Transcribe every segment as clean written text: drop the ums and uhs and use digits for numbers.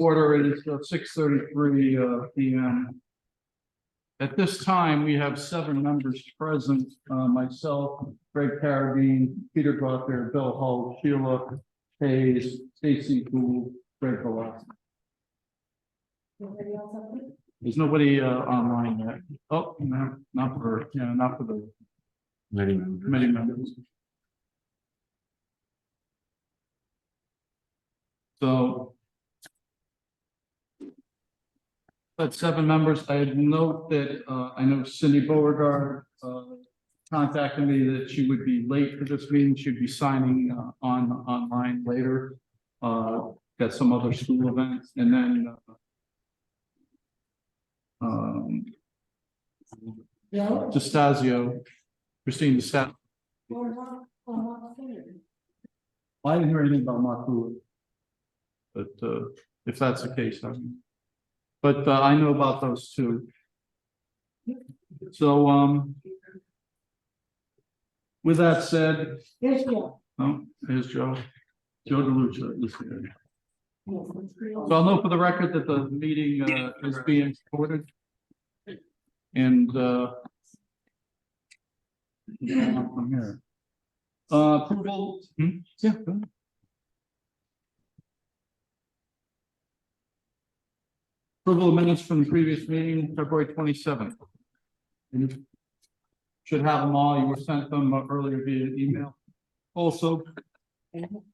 Order is 6:33 p.m. At this time, we have 7 members present, myself, Greg Carradine, Peter Gother, Bill Hull, Sheila Hayes, Stacy Gould, Greg Velasquez. There's nobody online yet. Oh, no, not for the committee members. So that's 7 members. I note that I know Cindy Beauregard contacted me that she would be late for this meeting. She'd be signing online later. Got some other school events, and then DeStasio, Christine DeStasio. I didn't hear anything about Mark, but if that's the case, but I know about those 2. So with that said, Yes, Joe. oh, there's Joe DeLucia is here. So I'll note for the record that the meeting is being recorded, and from here. Approval. Yeah. Go ahead. Approval of minutes from the previous meeting, February 27th. You should have them all. You were sent them earlier via email. Also, can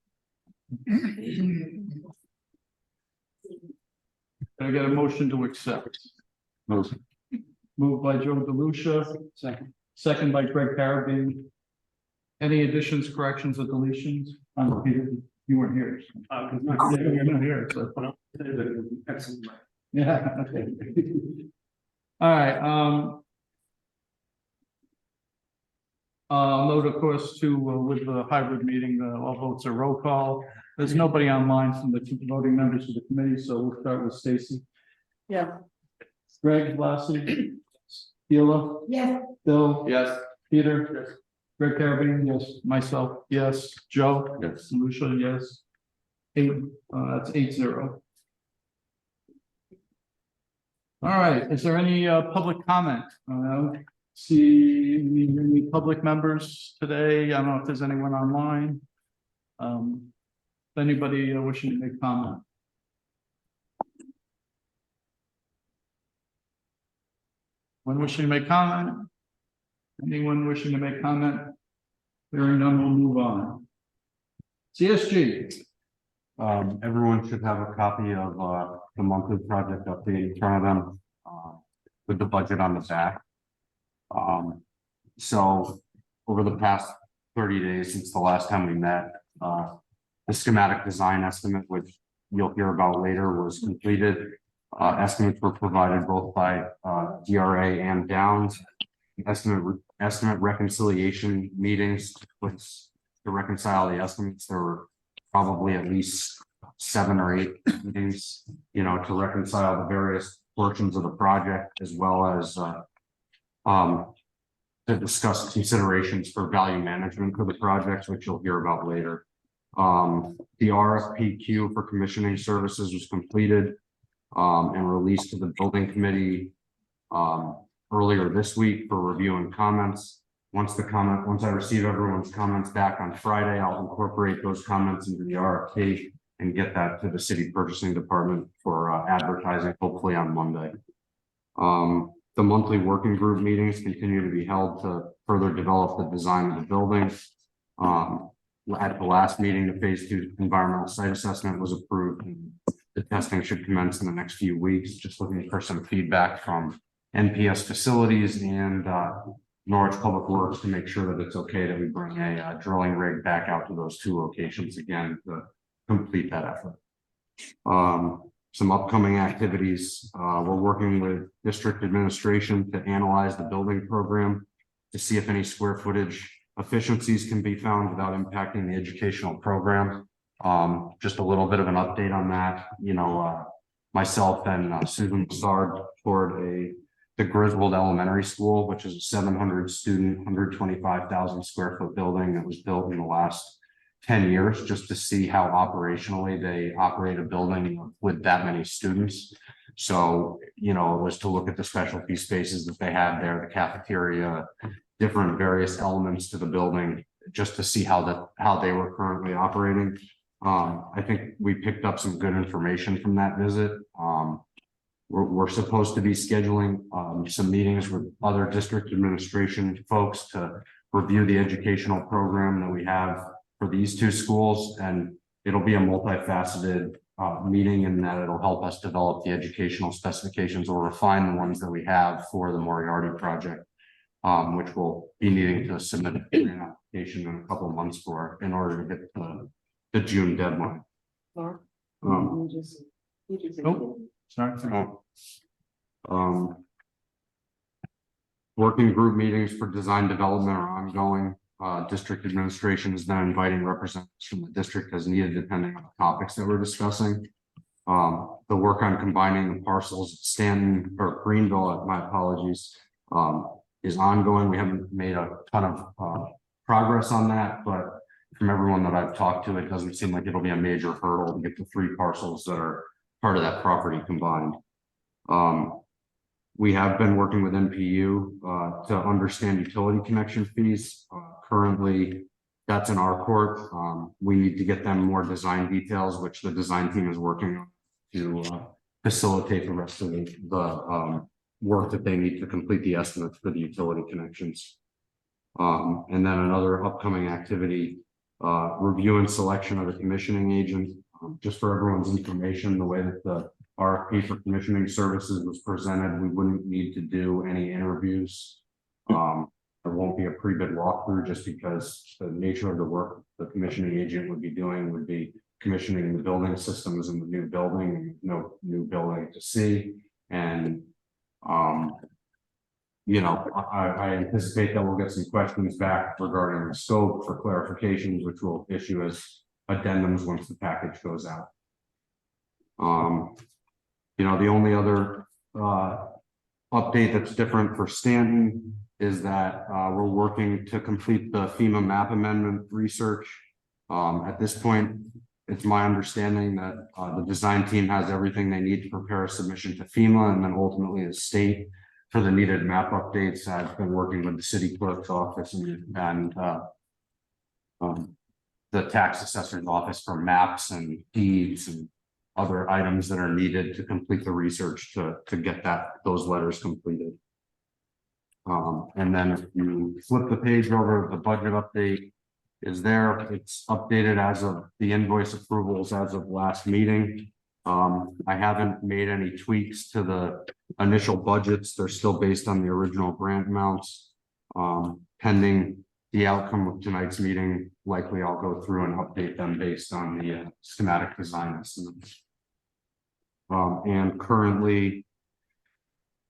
I get a motion to accept? Motion. Moved by Joe DeLucia. Second by Greg Carradine. Any additions, corrections, or deletions? Peter, you weren't here. You're not here. So. Excellent. Yeah. Okay. All right. Note, of course, too, with the hybrid meeting, all votes are roll call. There's nobody online from the 2 voting members of the committee, so we'll start with Stacy. Yeah. Greg, Lassie, Sheila. Yes. Bill. Yes. Peter. Yes. Greg Carradine, yes. Myself, yes. Joe. Yes. Lucia, yes. 8. That's 8-0. All right. Is there any public comment? See any public members today? I don't know if there's anyone online. Anybody wishing to make comment? When wishing to make comment? Anyone wishing to make comment? Hearing none, we'll move on. CSG. Everyone should have a copy of the monthly project update in front of them with the budget on the back. So over the past 30 days since the last time we met, the schematic design estimate, which you'll hear about later, was completed. Estimates were provided both by DRA and Downs. Estimate reconciliation meetings to reconcile the estimates. There were probably at least 7 or 8 meetings, to reconcile the various portions of the project, as well as to discuss considerations for value management for the projects, which you'll hear about later. The RFPQ for commissioning services was completed and released to the building committee earlier this week for review and comments. Once I receive everyone's comments back on Friday, I'll incorporate those comments into the RFP and get that to the city purchasing department for advertising, hopefully on Monday. The monthly working group meetings continue to be held to further develop the design of the building. At the last meeting, the phase 2 environmental site assessment was approved. The testing should commence in the next few weeks. Just looking for some feedback from NPS facilities and Norwich Public Works to make sure that it's okay that we bring a drilling rig back out to those 2 locations again to complete that effort. Some upcoming activities. We're working with district administration to analyze the building program to see if any square footage efficiencies can be found without impacting the educational program. Just a little bit of an update on that. Myself and Susan Bessard toured the Griswold Elementary School, which is a 700 student, 125,000 square foot building that was built in the last 10 years just to see how operationally they operate a building with that many students. So, you know, it was to look at the specialty spaces that they had there, the cafeteria, different various elements to the building, just to see how they were currently operating. I think we picked up some good information from that visit. We're supposed to be scheduling some meetings with other district administration folks to review the educational program that we have for these two schools, and it'll be a multifaceted meeting in that it'll help us develop the educational specifications or refine the ones that we have for the Moriarty project, which we'll be needing to submit a grant application in a couple of months for in order to get the June deadline. Sorry. Working group meetings for design development are ongoing. District administration has been inviting representatives from the district as needed, depending on the topics that we're discussing. The work on combining the parcels at Stanton or Greenville, my apologies, is ongoing. We haven't made a ton of progress on that, but from everyone that I've talked to, it doesn't seem like it'll be a major hurdle to get the 3 parcels that are part of that property combined. We have been working with NPU to understand utility connection fees. Currently, that's in our court. We need to get them more design details, which the design team is working on to facilitate the rest of the work that they need to complete the estimates for the utility connections. And then another upcoming activity, review and selection of a commissioning agent. Just for everyone's information, the way that the RFP for commissioning services was presented, we wouldn't need to do any interviews. There won't be a pre-bid walkthrough just because the nature of the work the commissioning agent would be doing would be commissioning the building systems in the new building, and no new building to see. And you know, I anticipate that we'll get some questions back regarding the scope for clarifications, which we'll issue as addendums once the package goes out. You know, the only other update that's different for Stanton is that we're working to complete the FEMA map amendment research. At this point, it's my understanding that the design team has everything they need to prepare a submission to FEMA and then ultimately the state for the needed map updates. I've been working with the city clerk's office and the tax assessor's office for maps and deeds and other items that are needed to complete the research to get those letters completed. And then if you flip the page over, the budget update is there. It's updated as of the invoice approvals as of last meeting. I haven't made any tweaks to the initial budgets. They're still based on the original grant amounts. Pending the outcome of tonight's meeting, likely I'll go through and update them based on the schematic design estimates. And currently,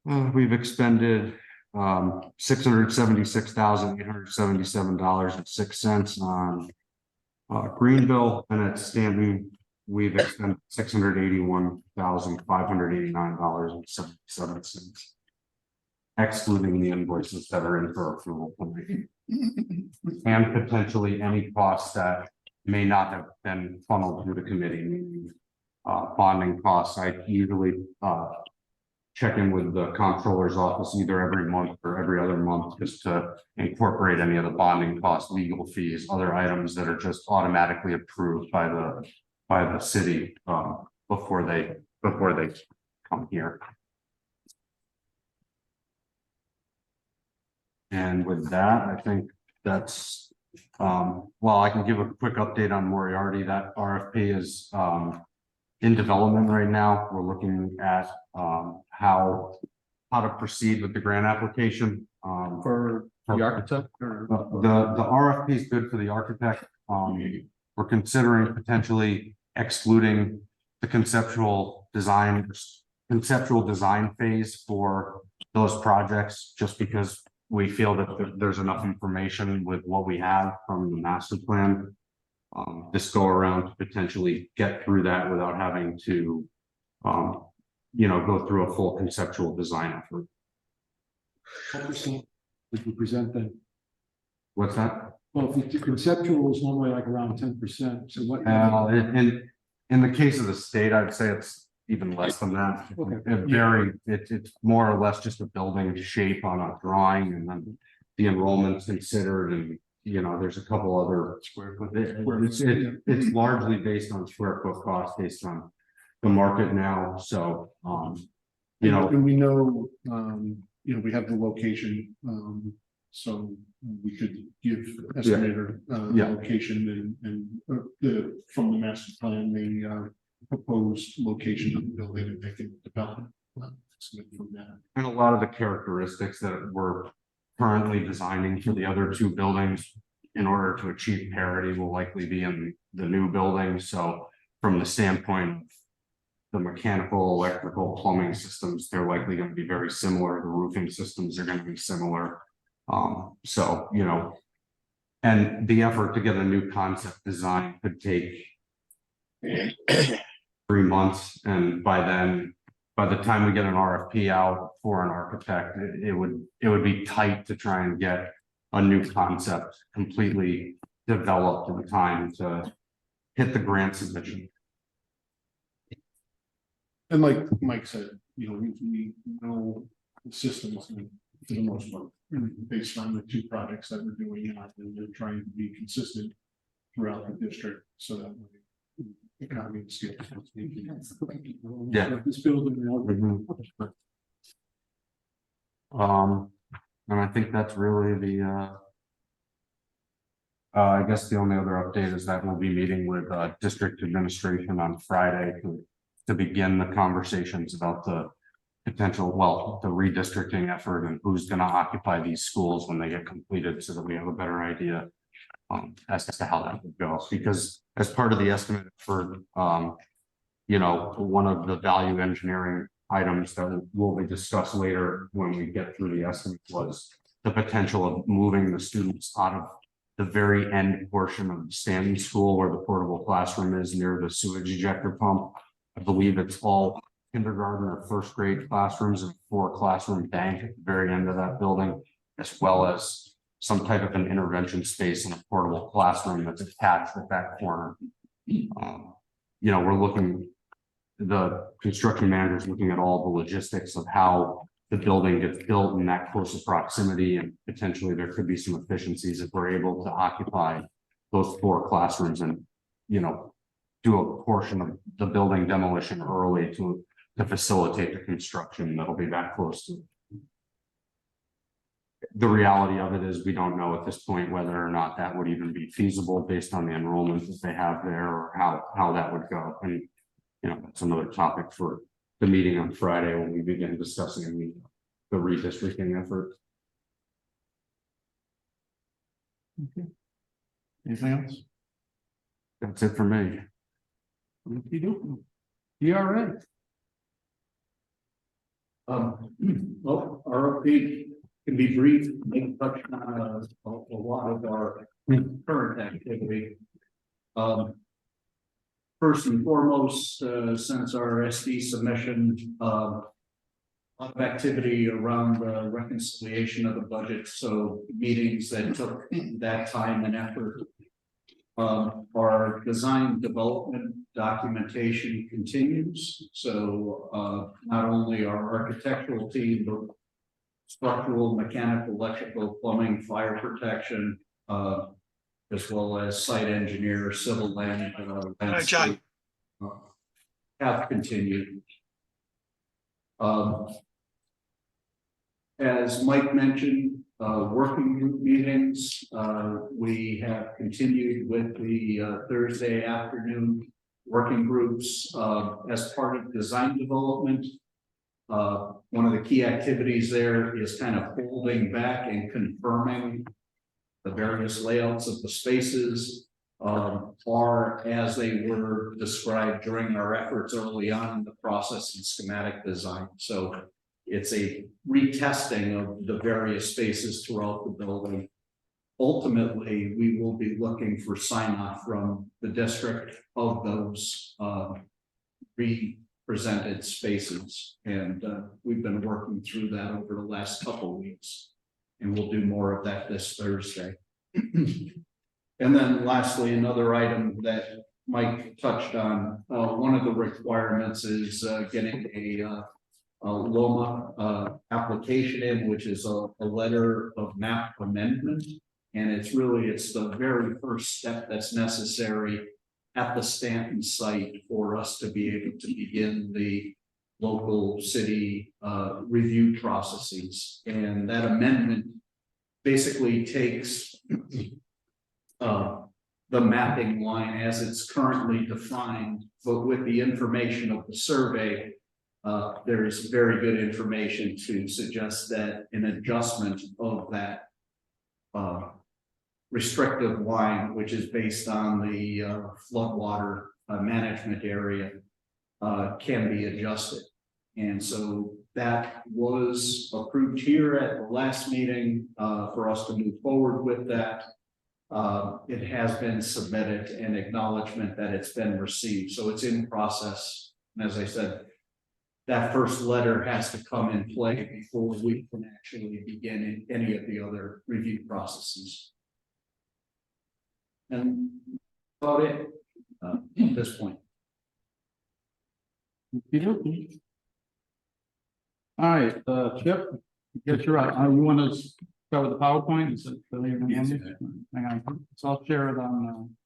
we've expended $676,877.06 on Greenville, and at Stanton, we've expended $681,589.77, excluding the invoices that are in for approval tonight, and potentially any costs that may not have been funneled through the committee. Bonding costs, I usually check in with the comptroller's office either every month or every other month just to incorporate any of the bonding costs, legal fees, other items that are just automatically approved by the city before they come here. And with that, I think that's well, I can give a quick update on Moriarty. That RFP is in development right now. We're looking at how to proceed with the grant application For the architect or the RFP is good for the architect. We're considering potentially excluding the conceptual design phase for those projects, just because we feel that there's enough information with what we have from the master plan. This go around to potentially get through that without having to, you know, go through a full conceptual design effort. What percent did you present then? What's that? Well, if the conceptual is normally like around 10%, so what? In the case of the state, I'd say it's even less than that. Okay. It's more or less just a building shape on a drawing, and then the enrollment's considered, and there's a couple other Square foot. it's largely based on square foot cost based on the market now, so And we know, we have the location, so we could give estimator, Yeah. location and from the master plan, the proposed location of the building, and they can develop estimate from that. and a lot of the characteristics that we're currently designing for the other two buildings in order to achieve parity will likely be in the new building. So from the standpoint of the mechanical, electrical, plumbing systems, they're likely going to be very similar. The roofing systems are going to be similar. So, and the effort to get a new concept design could take 3 months. And by the time we get an RFP out for an architect, it would be tight to try and get a new concept completely developed in time to hit the grant submission. And like Mike said, we know the systems for the most part, based on the two projects that we're doing, and they're trying to be consistent throughout the district, so that way economy of scale. Yeah. This building. And I think that's really the I guess the only other update is that we'll be meeting with district administration on Friday to begin the conversations about the potential, the redistricting effort and who's going to occupy these schools when they get completed, so that we have a better idea as to how that would go. Because as part of the estimate for one of the value engineering items that will be discussed later when we get through the estimate was the potential of moving the students out of the very end portion of the standing school where the portable classroom is near the sewage ejector pump. I believe it's all kindergarten or first grade classrooms and 4 classroom bank at the very end of that building, as well as some type of an intervention space and a portable classroom that's attached at that corner. We're looking, the construction manager is looking at all the logistics of how the building gets built in that close of proximity, and potentially there could be some efficiencies if we're able to occupy those 4 classrooms and do a portion of the building demolition early to facilitate the construction that'll be that close to. The reality of it is we don't know at this point whether or not that would even be feasible based on the enrollment that they have there, or how that would go. And that's another topic for the meeting on Friday when we begin discussing the redistricting effort. Okay. Anything else? That's it for me. ERA. Well, our update can be brief, make touch on a lot of our current activity. First and foremost, since our SD submission, a lot of activity around the reconciliation of the budget. So meetings that took that time and effort. Our design development documentation continues. So not only our architectural team, but structural, mechanical, electrical, plumbing, fire protection, as well as site engineer, civil land, landscape, have continued. As Mike mentioned, working group meetings, we have continued with the Thursday afternoon working groups as part of design development. One of the key activities there is kind of holding back and confirming the various layouts of the spaces are as they were described during our efforts early on in the process and schematic design. So it's a retesting of the various spaces throughout the building. Ultimately, we will be looking for sign-off from the district of those re-presented spaces. And we've been working through that over the last couple of weeks. And we'll do more of that this Thursday. And then lastly, another item that Mike touched on, one of the requirements is getting a LOMA application in, which is a letter of map amendment. And it's the very first step that's necessary at the Stanton site for us to be able to begin the local city review processes. And that amendment basically takes the mapping line as it's currently defined, but with the information of the survey, there is very good information to suggest that an adjustment of that restrictive line, which is based on the floodwater management area, can be adjusted. And so that was approved here at the last meeting for us to move forward with that. It has been submitted, and acknowledgement that it's been received. So it's in process. And as I said, that first letter has to come in play before we can actually begin any of the other review processes. And about it at this point. Okey-dokey. All right, Chip, get your, you want to start with the PowerPoint? Is it really your handy? Hang on, so I'll share it on.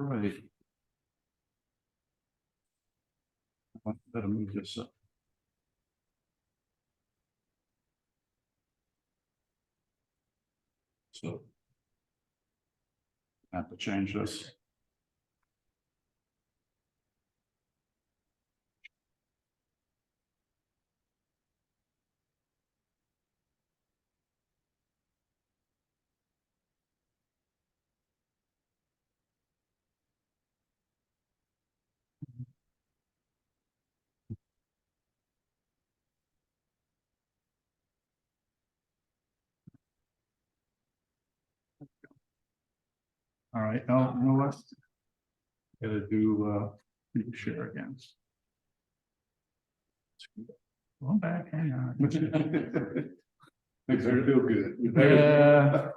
Right. I better move this up. So I have to change this. All right, no, you know what? Gotta do share again. Go back, hang on. Makes her feel good. Yeah.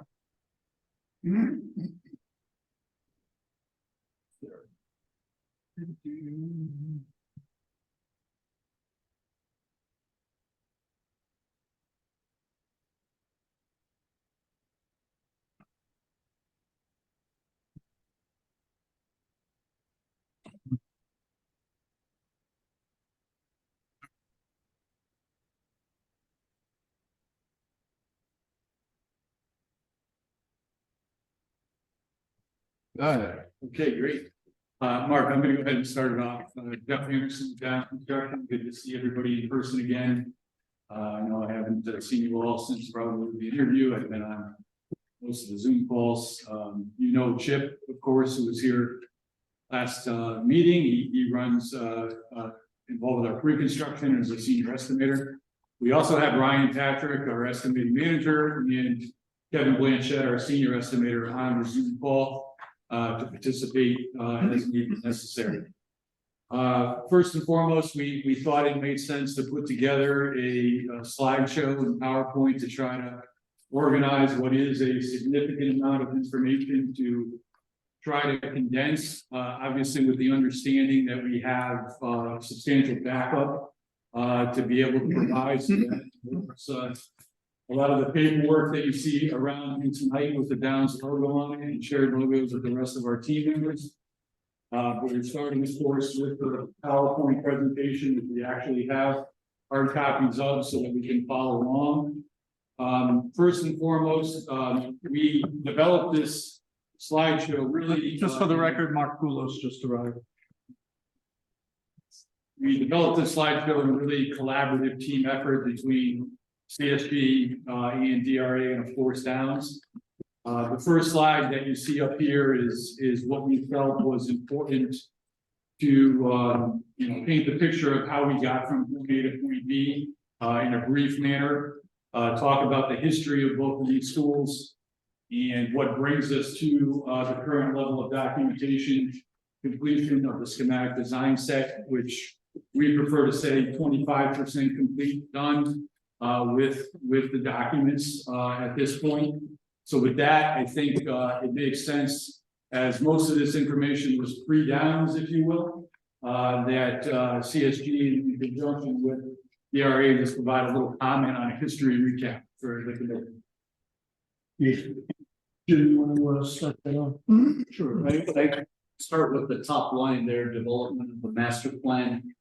Okay, great. Mark, I'm gonna go ahead and start it off. Jeff Anderson, Down Construction. Good to see everybody in person again. I know I haven't seen you all since probably the interview. I've been on most of the Zoom calls. You know Chip, of course, who was here last meeting. He runs involved with our pre-construction as a senior estimator. We also have Ryan Patrick, our estimating manager, and Kevin Blanchett, our senior estimator, on the Zoom call to participate as necessary. First and foremost, we thought it made sense to put together a slideshow and PowerPoint to try to organize what is a significant amount of information to try to condense, obviously with the understanding that we have substantial backup to be able to provide. So a lot of the paperwork that you see around you tonight with the Downs logo on it and shared logos with the rest of our team members. We're starting, of course, with the PowerPoint presentation that we actually have hard copies of so that we can follow along. First and foremost, we developed this slideshow really. Just for the record, Mark Poulos just arrived. We developed this slideshow in a really collaborative team effort between CSG and DRA and of course Downs. The first slide that you see up here is what we felt was important to, paint the picture of how we got from point A to point B, in a brief manner. Talk about the history of both of these schools and what brings us to, the current level of documentation, completion of the schematic design set, which we prefer to say 25% complete, done, with the documents, at this point. So with that, I think, it makes sense, as most of this information was pre-downs, if you will, that CSG in conjunction with the RA just provide a little comment on a history recap for the committee. Do you want to start that off? Sure, I start with the top line there, development of the master plan.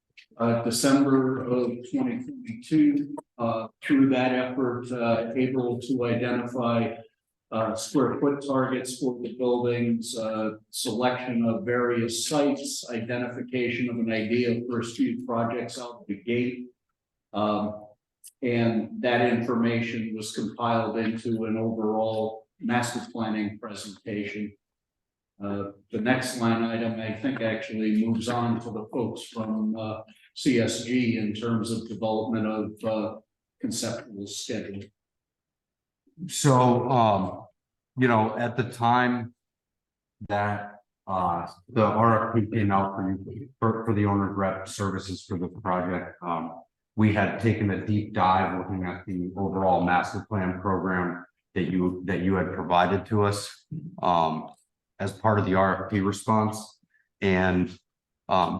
December of 2022, through that effort, able to identify square foot targets for the buildings, selection of various sites, identification of an idea of first few projects out the gate. And that information was compiled into an overall master planning presentation. The next line item, I think, actually moves on to the folks from CSG in terms of development of conceptual schedule. So, at the time that the RFP came out for the owner's rep services for the project, we had taken a deep dive looking at the overall master plan program that you had provided to us as part of the RFP response. And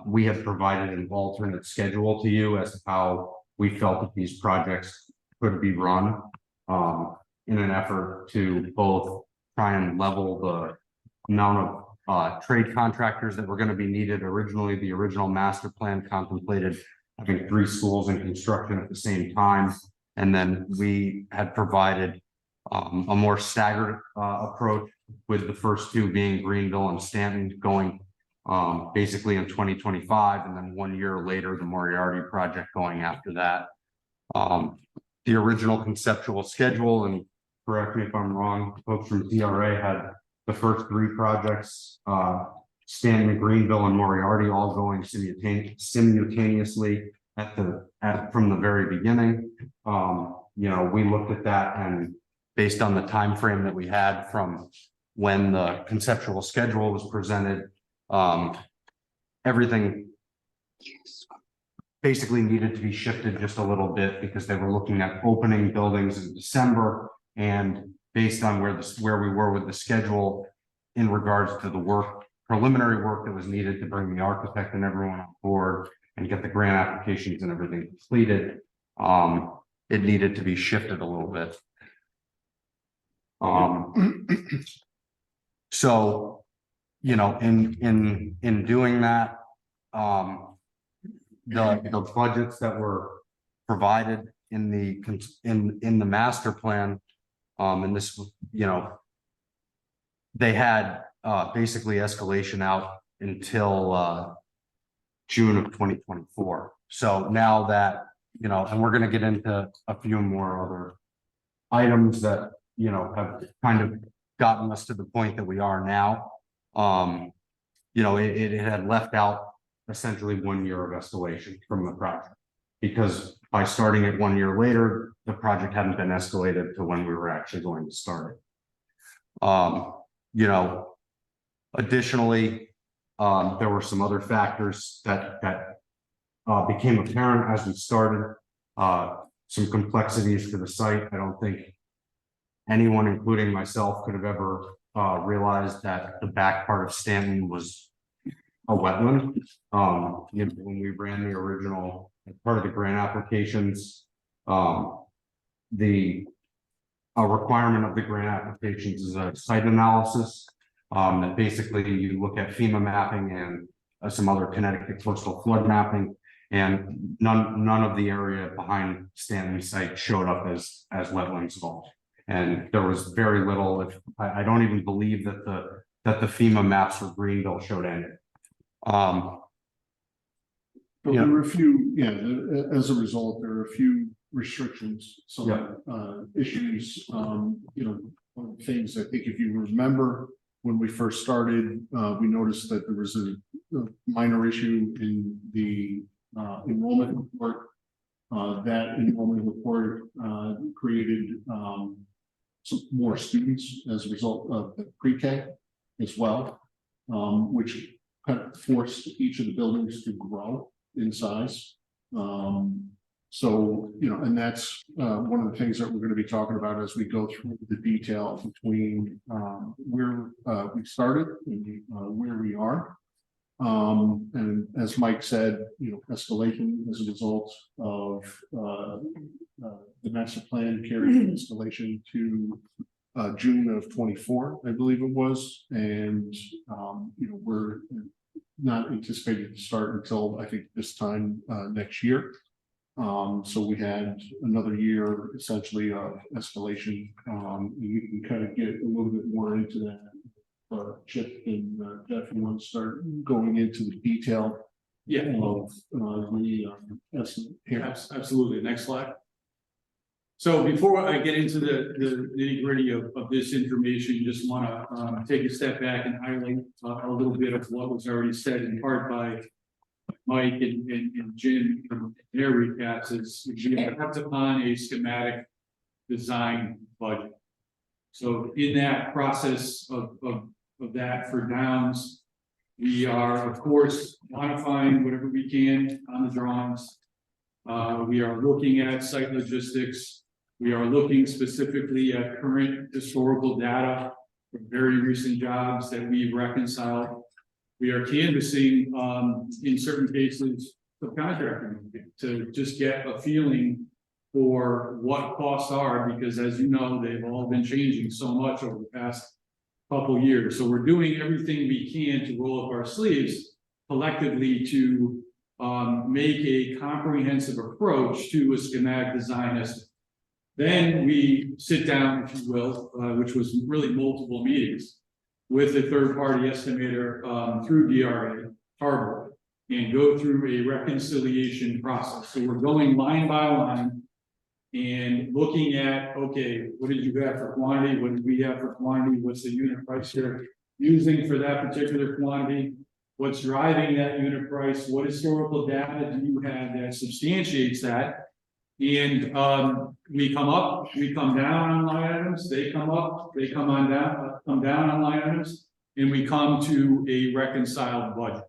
we had provided an alternate schedule to you as to how we felt that these projects could be run in an effort to both try and level the amount of trade contractors that were going to be needed. Originally, the original master plan contemplated having 3 schools in construction at the same time. And then we had provided a more staggered approach, with the first 2 being Greenville and Stanton going basically in 2025, and then 1 year later, the Moriarty project going after that. The original conceptual schedule, and correct me if I'm wrong, folks from DRA had the first 3 projects, Stanton, Greenville, and Moriarty, all going simultaneously from the very beginning. We looked at that, and based on the time frame that we had from when the conceptual schedule was presented, everything basically needed to be shifted just a little bit, because they were looking at opening buildings in December, and based on where we were with the schedule in regards to the preliminary work that was needed to bring the architect and everyone on board and get the grant applications and everything completed, it needed to be shifted a little bit. So, in doing that, the budgets that were provided in the master plan, and this, they had basically escalation out until June of 2024. So now that, and we're going to get into a few more other items that have kind of gotten us to the point that we are now. It had left out essentially 1 year of escalation from the project, because by starting it 1 year later, the project hadn't been escalated to when we were actually going to start it. Additionally, there were some other factors that became apparent as we started. Some complexities to the site. I don't think anyone, including myself, could have ever realized that the back part of Stanton was a wetland. When we ran the original part of the grant applications, the requirement of the grant applications is a site analysis. That basically you look at FEMA mapping and some other Connecticut coastal flood mapping, and none of the area behind Stanley site showed up as wetlands at all. And there was very little, I don't even believe that the FEMA maps for Greenville showed any. There were a few, as a result, there are a few restrictions, some issues, one of the things, I think if you remember, when we first started, we noticed that there was a minor issue in the enrollment report. That enrollment report created some more students as a result of the pre-K as well, which kind of forced each of the buildings to grow in size. So, you know, and that's one of the things that we're going to be talking about as we go through the detail between where we started and where we are. And as Mike said, you know, escalation as a result of the master plan carried escalation to June of 24, I believe it was. And, you know, we're not anticipated to start until I think this time next year. So we had another year essentially of escalation. We can kind of get a little bit more into that. Chip and Jeff, you want to start going into the detail of the estimate here? Absolutely. Next slide. So before I get into the nitty gritty of this information, just want to take a step back and highlight a little bit of what was already said in part by Mike and Jim from their recaps. Is we have upon a schematic design budget. So in that process of that for Downs, we are of course modifying whatever we can on the drawings. We are looking at site logistics. We are looking specifically at current historical data from very recent jobs that we've reconciled. We are canvassing in certain cases subcontracting to just get a feeling for what costs are, because as you know, they've all been changing so much over the past couple of years. So we're doing everything we can to roll up our sleeves collectively to make a comprehensive approach to a schematic design estimate. Then we sit down, if you will, which was really multiple meetings with a third-party estimator through DRA, Harbor, and go through a reconciliation process. So we're going line by line and looking at, okay, what did you have for quantity? What did we have for quantity? What's the unit price you're using for that particular quantity? What's driving that unit price? What historical data do you have that substantiates that? And we come up, we come down on line items, they come up, they come down on line items, and we come to a reconciled budget.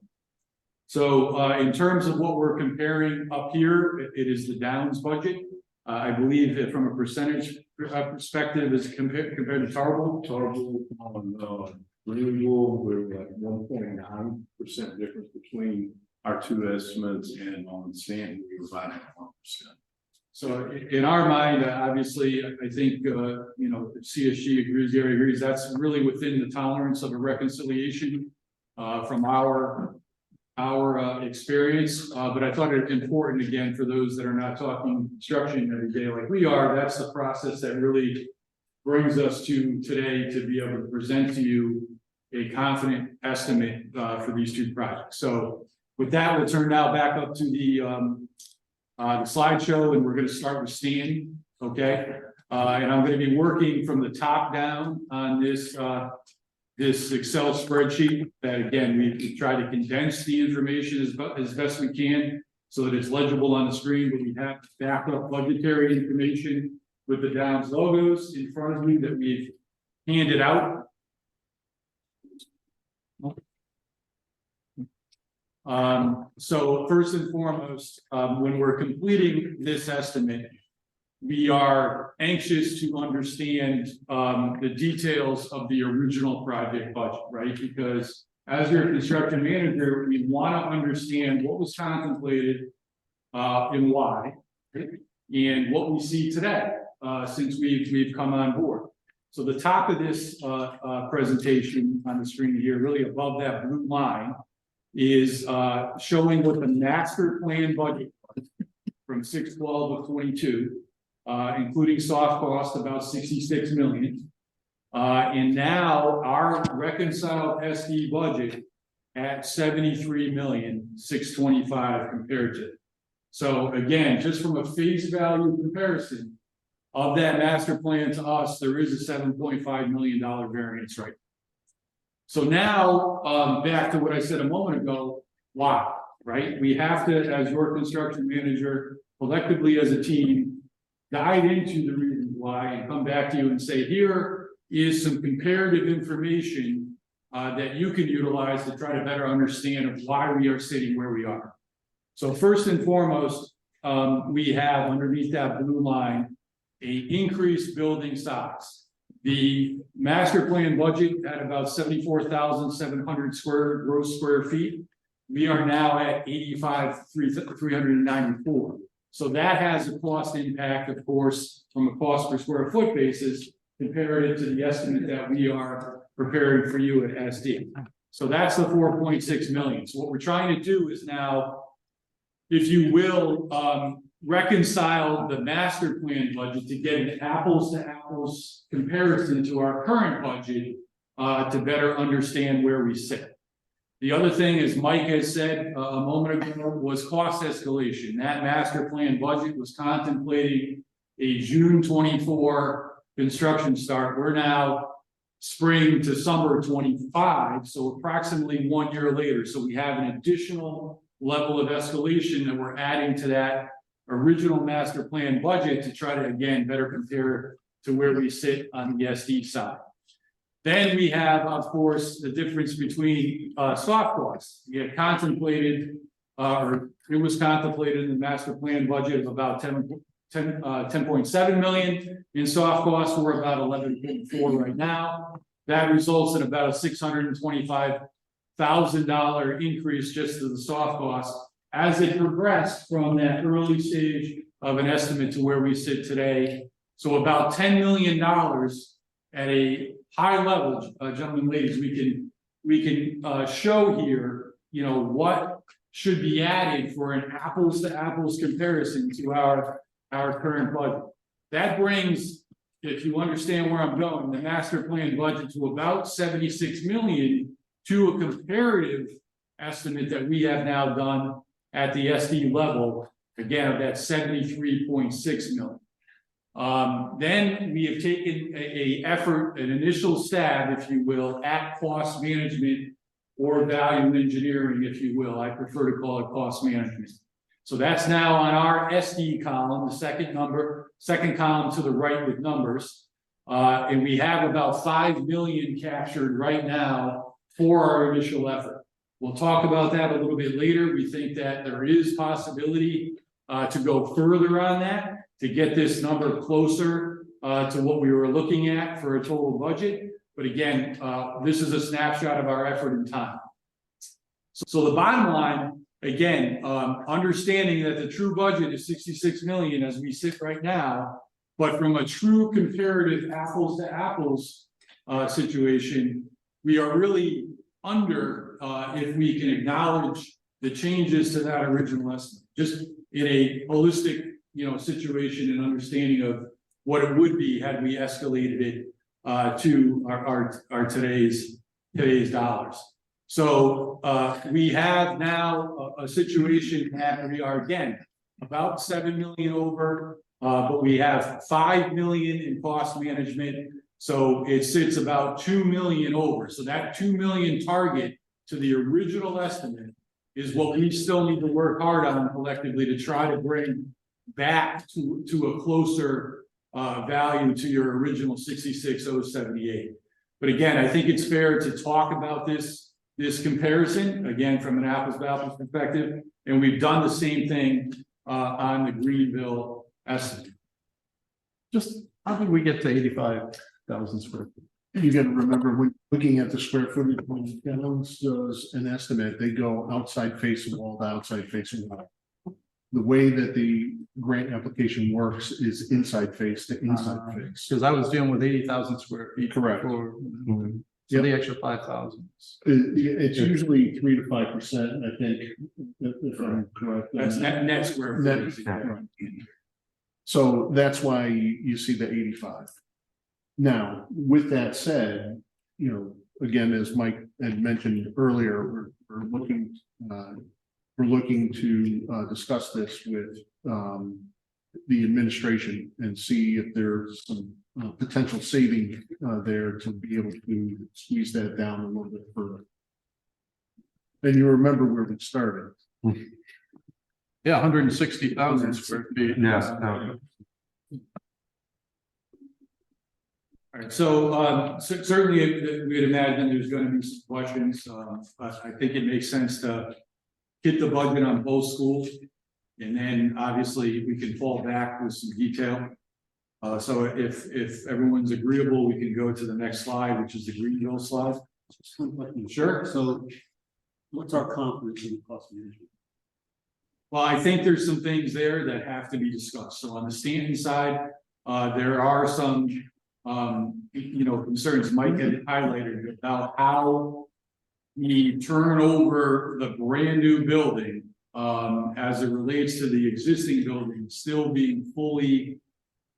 So in terms of what we're comparing up here, it is the Downs budget. I believe that from a percentage perspective is compared to Tarble. On renewable, we're like 1.9% difference between our two estimates, and on Stanton, we were right at 1%. So in our mind, obviously, I think, you know, CSG agrees, Gary agrees, that's really within the tolerance of a reconciliation from our experience. But I thought it important, again, for those that are not talking construction every day like we are, that's the process that really brings us to today to be able to present to you a confident estimate for these two projects. So with that, we'll turn now back up to the slideshow, and we're going to start with Stan. Okay, and I'm going to be working from the top down on this this Excel spreadsheet. That again, we try to condense the information as best we can so that it's legible on the screen. But we have backup budgetary information with the Downs logos in front of me that we've handed out. So first and foremost, when we're completing this estimate, we are anxious to understand the details of the original project budget, right? Because as your construction manager, we want to understand what was contemplated and why, and what we see today since we've come on board. So the top of this presentation on the screen here, really above that blue line, is showing what the master plan budget was from 6/12 of 22, including soft cost about 66 million. And now our reconciled SD budget at 73,625,000 compared to. So again, just from a face value comparison, of that master plan to us, there is a $7.5 million variance right. So now, back to what I said a moment ago, why, right? We have to, as your construction manager, collectively as a team, dive into the reasons why and come back to you and say, here is some comparative information that you can utilize to try to better understand of why we are sitting where we are. So first and foremost, we have underneath that blue line, a increased building size. The master plan budget at about 74,700 gross square feet. We are now at 85,394. So that has a cost impact, of course, from a cost per square foot basis, compared to the estimate that we are preparing for you at SD. So that's the 4.6 million. So what we're trying to do is now, if you will, reconcile the master plan budget to get an apples to apples comparison to our current budget to better understand where we sit. The other thing, as Mike has said a moment ago, was cost escalation. That master plan budget was contemplating a June 24 construction start. We're now spring to summer 25, so approximately 1 year later. So we have an additional level of escalation that we're adding to that original master plan budget to try to, again, better compare to where we sit on the SD side. Then we have, of course, the difference between soft costs. We had contemplated, or it was contemplated in the master plan budget of about 10.7 million. In soft costs, we're about 11.4 right now. That results in about a $625,000 increase just to the soft costs as it progressed from that early stage of an estimate to where we sit today. So about $10 million at a high level, gentlemen, ladies, we can show here, you know, what should be added for an apples to apples comparison to our current budget. That brings, if you understand where I'm going, the master plan budget to about 76 million to a comparative estimate that we have now done at the SD level, again, of that 73.6 million. Then we have taken an initial stab, if you will, at cost management or value engineering, if you will. I prefer to call it cost management. So that's now on our SD column, the second column to the right with numbers. And we have about 5 million captured right now for our initial effort. We'll talk about that a little bit later. We think that there is possibility to go further on that, to get this number closer to what we were looking at for a total budget. But again, this is a snapshot of our effort in time. So the bottom line, again, understanding that the true budget is 66 million as we sit right now, but from a true comparative apples to apples situation, we are really under, if we can acknowledge the changes to that original estimate, just in a holistic, you know, situation and understanding of what it would be had we escalated it to our today's dollars. So we have now a situation that we are, again, about 7 million over, but we have 5 million in cost management. So it sits about 2 million over. So that 2 million target to the original estimate is what we still need to work hard on collectively to try to bring back to a closer value to your original 66,078. But again, I think it's fair to talk about this comparison, again, from an apples to apples perspective, and we've done the same thing on the Greenville estimate. Just, how did we get to 85,000 square feet? You got to remember, when looking at the square footage, when Jones does an estimate, they go outside facing wall to outside facing wall. The way that the grant application works is inside face to inside face. Because I was dealing with 80,000 square feet. Correct. So the extra 5,000. It's usually 3 to 5%, I think, if I'm correct. That's net square footage. Right. So that's why you see the 85. Now, with that said, you know, again, as Mike had mentioned earlier, we're looking to discuss this with the administration and see if there's some potential saving there to be able to squeeze that down a little bit further. And you remember where we started. Yeah, 160,000 square feet. Yes. All right, so certainly we'd imagine there's going to be some questions. I think it makes sense to get the budget on both schools. And then obviously we can fall back with some detail. So if everyone's agreeable, we can go to the next slide, which is the Greenville slide. Sure. So what's our confidence in the cost management? Well, I think there's some things there that have to be discussed. So on the Stanton side, there are some, concerns Mike had highlighted about how we turn over the brand new building, as it relates to the existing building still being fully,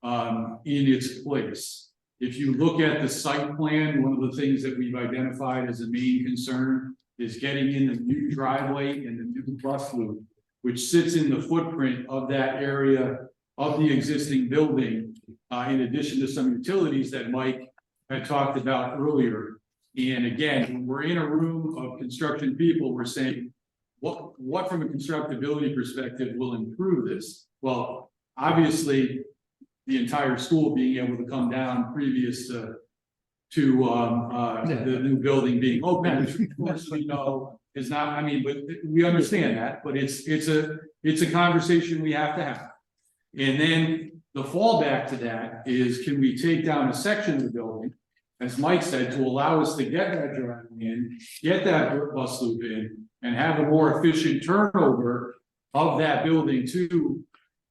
in its place. If you look at the site plan, one of the things that we've identified as a main concern is getting in the new driveway and the new bus loop, which sits in the footprint of that area of the existing building, in addition to some utilities that Mike had talked about earlier. And again, when we're in a room of construction people, we're saying, what from a constructability perspective will improve this? Well, obviously, the entire school being able to come down previous to the new building being open, which of course we know is not, but we understand that, but it's a conversation we have to have. And then the fallback to that is, can we take down a section of the building, as Mike said, to allow us to get that driveway in, get that bus loop in, and have a more efficient turnover of that building to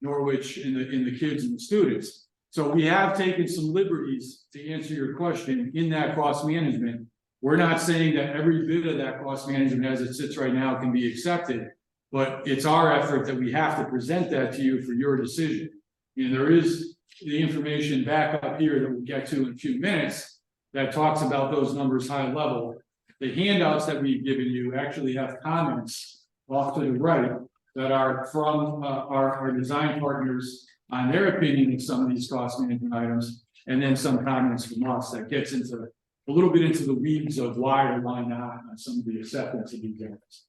Norwich and the kids and the students. So we have taken some liberties to answer your question in that cost management. We're not saying that every bit of that cost management as it sits right now can be accepted, but it's our effort that we have to present that to you for your decision. And there is the information back up here that we'll get to in a few minutes that talks about those numbers high level. The handouts that we've given you actually have comments off to the right that are from our design partners on their opinion of some of these cost management items, and then some comments from us that gets into a little bit into the weeds of why or why not on some of the acceptance of these areas.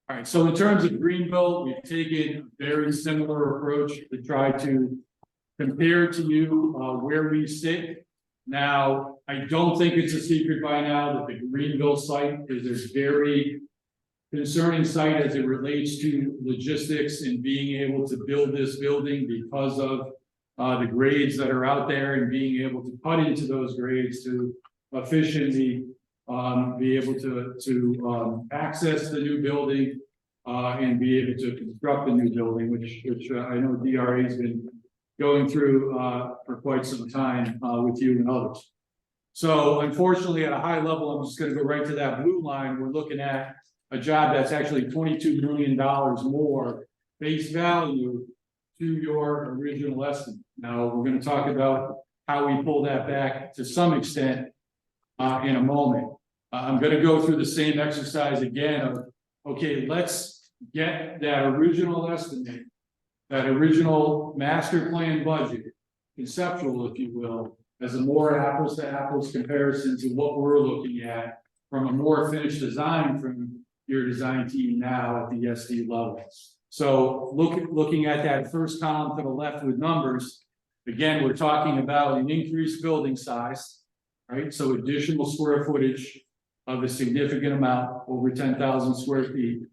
All right, so in terms of Greenville, we've taken a very similar approach to try to compare to you where we sit. Now, I don't think it's a secret by now that the Greenville site is a very concerning site as it relates to logistics and being able to build this building because of the grades that are out there and being able to cut into those grades to efficiently be able to access the new building and be able to construct the new building, which I know DRA has been going through for quite some time with you and others. So unfortunately, at a high level, I'm just going to go right to that blue line. We're looking at a job that's actually $22 million more face value to your original estimate. Now, we're going to talk about how we pull that back to some extent in a moment. I'm going to go through the same exercise again of, okay, let's get that original estimate, that original master plan budget, conceptual, if you will, as a more apples to apples comparison to what we're looking at from a more finished design from your design team now at the SD level. So looking at that first column to the left with numbers, again, we're talking about an increased building size, right? So additional square footage of a significant amount, over 10,000 square feet.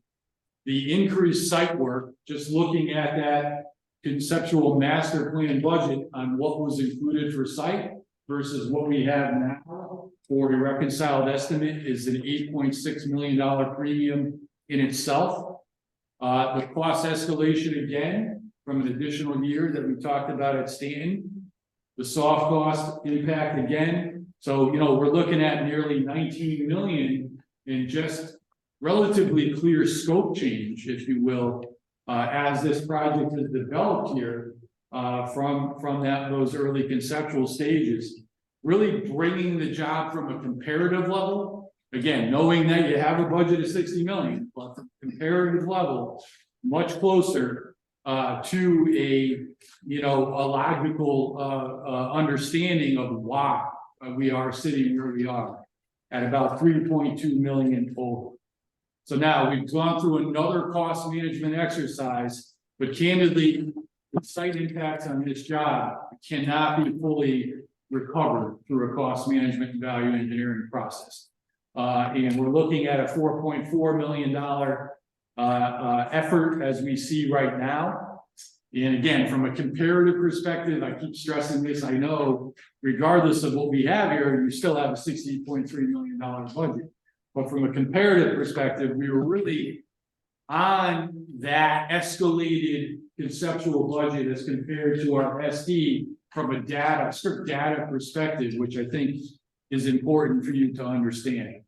The increased site work, just looking at that conceptual master plan budget on what was included for site versus what we have now for the reconciled estimate is an $8.6 million premium in itself. The cost escalation again from an additional year that we talked about at Stanton, the soft cost impact again. So, we're looking at nearly 19 million in just relatively clear scope change, if you will, as this project is developed here from those early conceptual stages, really bringing the job from a comparative level. Again, knowing that you have a budget of 60 million, but from comparative level, much closer to a logical understanding of why we are sitting where we are at about 3.2 million total. So now we've gone through another cost management exercise, but candidly, the site impacts on this job cannot be fully recovered through a cost management and value engineering process. And we're looking at a $4.4 million effort as we see right now. And again, from a comparative perspective, I keep stressing this, I know regardless of what we have here, you still have a $60.3 million budget. But from a comparative perspective, we were really on that escalated conceptual budget as compared to our SD from a strict data perspective, which I think is important for you to understand.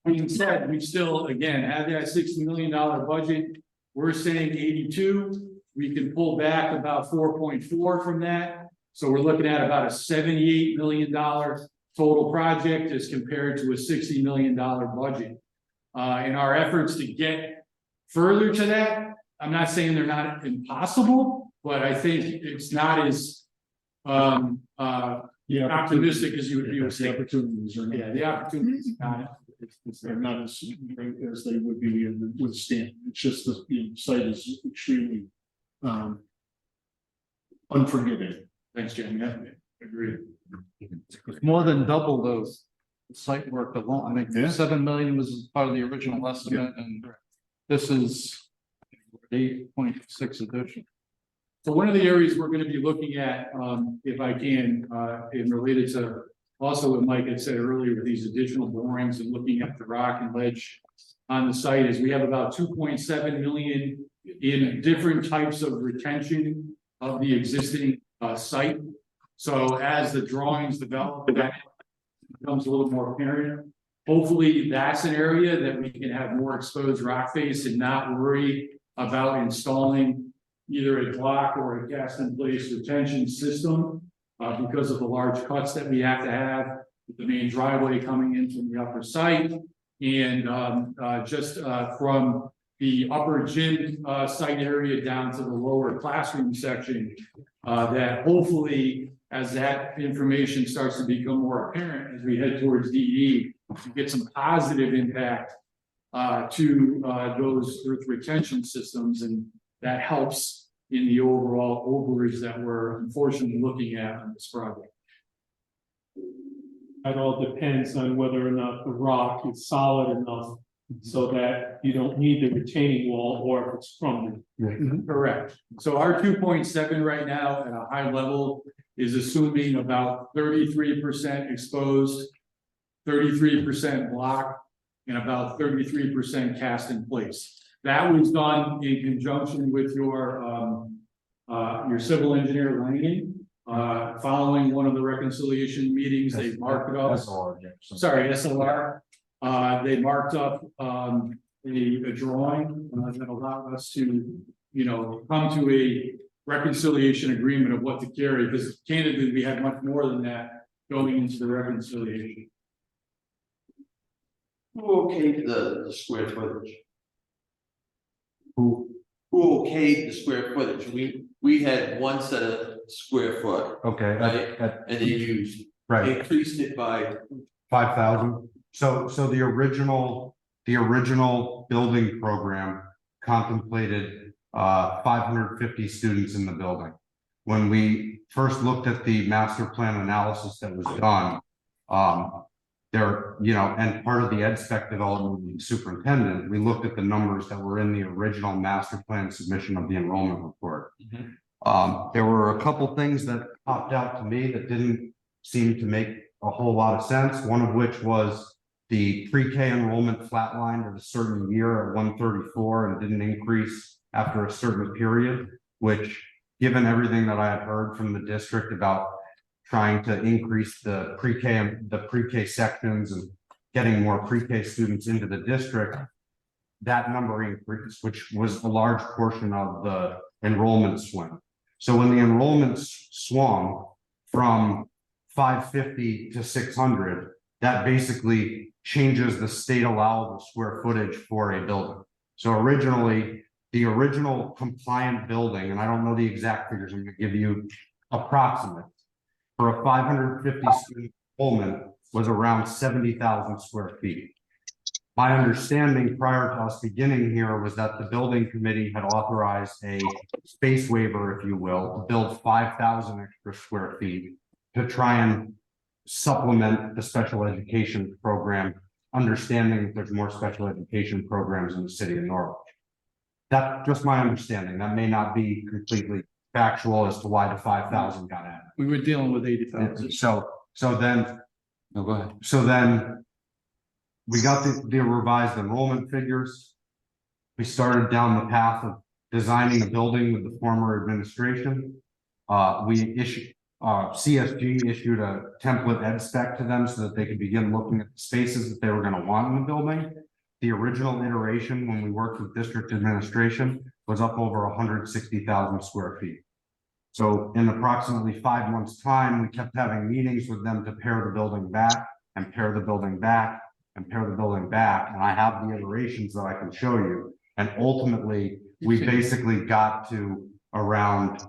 Being said, we still, again, have that $60 million budget. We're saying 82. We can pull back about 4.4 from that. So we're looking at about a $78 million total project as compared to a $60 million budget. In our efforts to get further to that, I'm not saying they're not impossible, but I think it's not as optimistic as you would say. The opportunities are not. Yeah, the opportunities are not. They're not as great as they would be with Stanton. It's just the site is extremely unforgiving. Thanks, Jim. Yeah, agreed. More than double those site work alone. I think 7 million was part of the original estimate, and this is 8.6 addition. So one of the areas we're going to be looking at, if I can, and related to also what Mike had said earlier with these additional borings and looking at the rock and ledge on the site, is we have about 2.7 million in different types of retention of the existing site. So as the drawings develop, that becomes a little more apparent. Hopefully that's an area that we can have more exposed rock face and not worry about installing either a block or a cast in place retention system because of the large cuts that we have to have with the main driveway coming in from the upper site. And just from the upper gym site area down to the lower classroom section, that hopefully as that information starts to become more apparent as we head towards DE, to get some positive impact to those earth retention systems, and that helps in the overall overage that we're unfortunately looking at on this project. That all depends on whether or not the rock is solid enough so that you don't need the retaining wall, or if it's crumbling. Correct. So our 2.7 right now at a high level is assuming about 33% exposed, 33% block, and about 33% cast in place. That was done in conjunction with your civil engineer Langen. Following one of the reconciliation meetings, they marked it up. Sorry, SLR. They marked up a drawing that allowed us to, come to a reconciliation agreement of what to carry, because candidly, we had much more than that going into the reconciliation. Who okayed the square footage? Who? Who okayed the square footage? We had one set of square foot, Okay. right? And they used, Right. increased it by 5,000. So the original building program contemplated 550 students in the building. When we first looked at the master plan analysis that was done, and part of the ed spec development with the superintendent, we looked at the numbers that were in the original master plan submission of the enrollment report. There were a couple things that popped out to me that didn't seem to make a whole lot of sense. One of which was the pre-K enrollment flatlined at a certain year at 134 and didn't increase after a certain period, which, given everything that I had heard from the district about trying to increase the pre-K sections and getting more pre-K students into the district, that number increased, which was a large portion of the enrollment swing. So when the enrollment swung from 550 to 600, that basically changes the state allowable square footage for a building. So originally the original compliant building, and I don't know the exact figures, I'm gonna give you approximate. For a 550 student Pullman was around 70,000 square feet. My understanding prior to us beginning here was that the building committee had authorized a space waiver, if you will, to build 5,000 extra square feet to try and supplement the special education program, understanding that there's more special education programs in the city of Norwich. That's just my understanding. That may not be completely factual as to why the 5,000 got added. We were dealing with 80,000. So then, no, go ahead. So then we got the revised enrollment figures. We started down the path of designing a building with the former administration. CSG issued a template ed spec to them so that they could begin looking at the spaces that they were going to want in the building. The original iteration, when we worked with district administration, was up over 160,000 square feet. So in approximately 5 months' time, we kept having meetings with them to pare the building back and pare the building back and pare the building back. And I have the iterations that I can show you. And ultimately, we basically got to around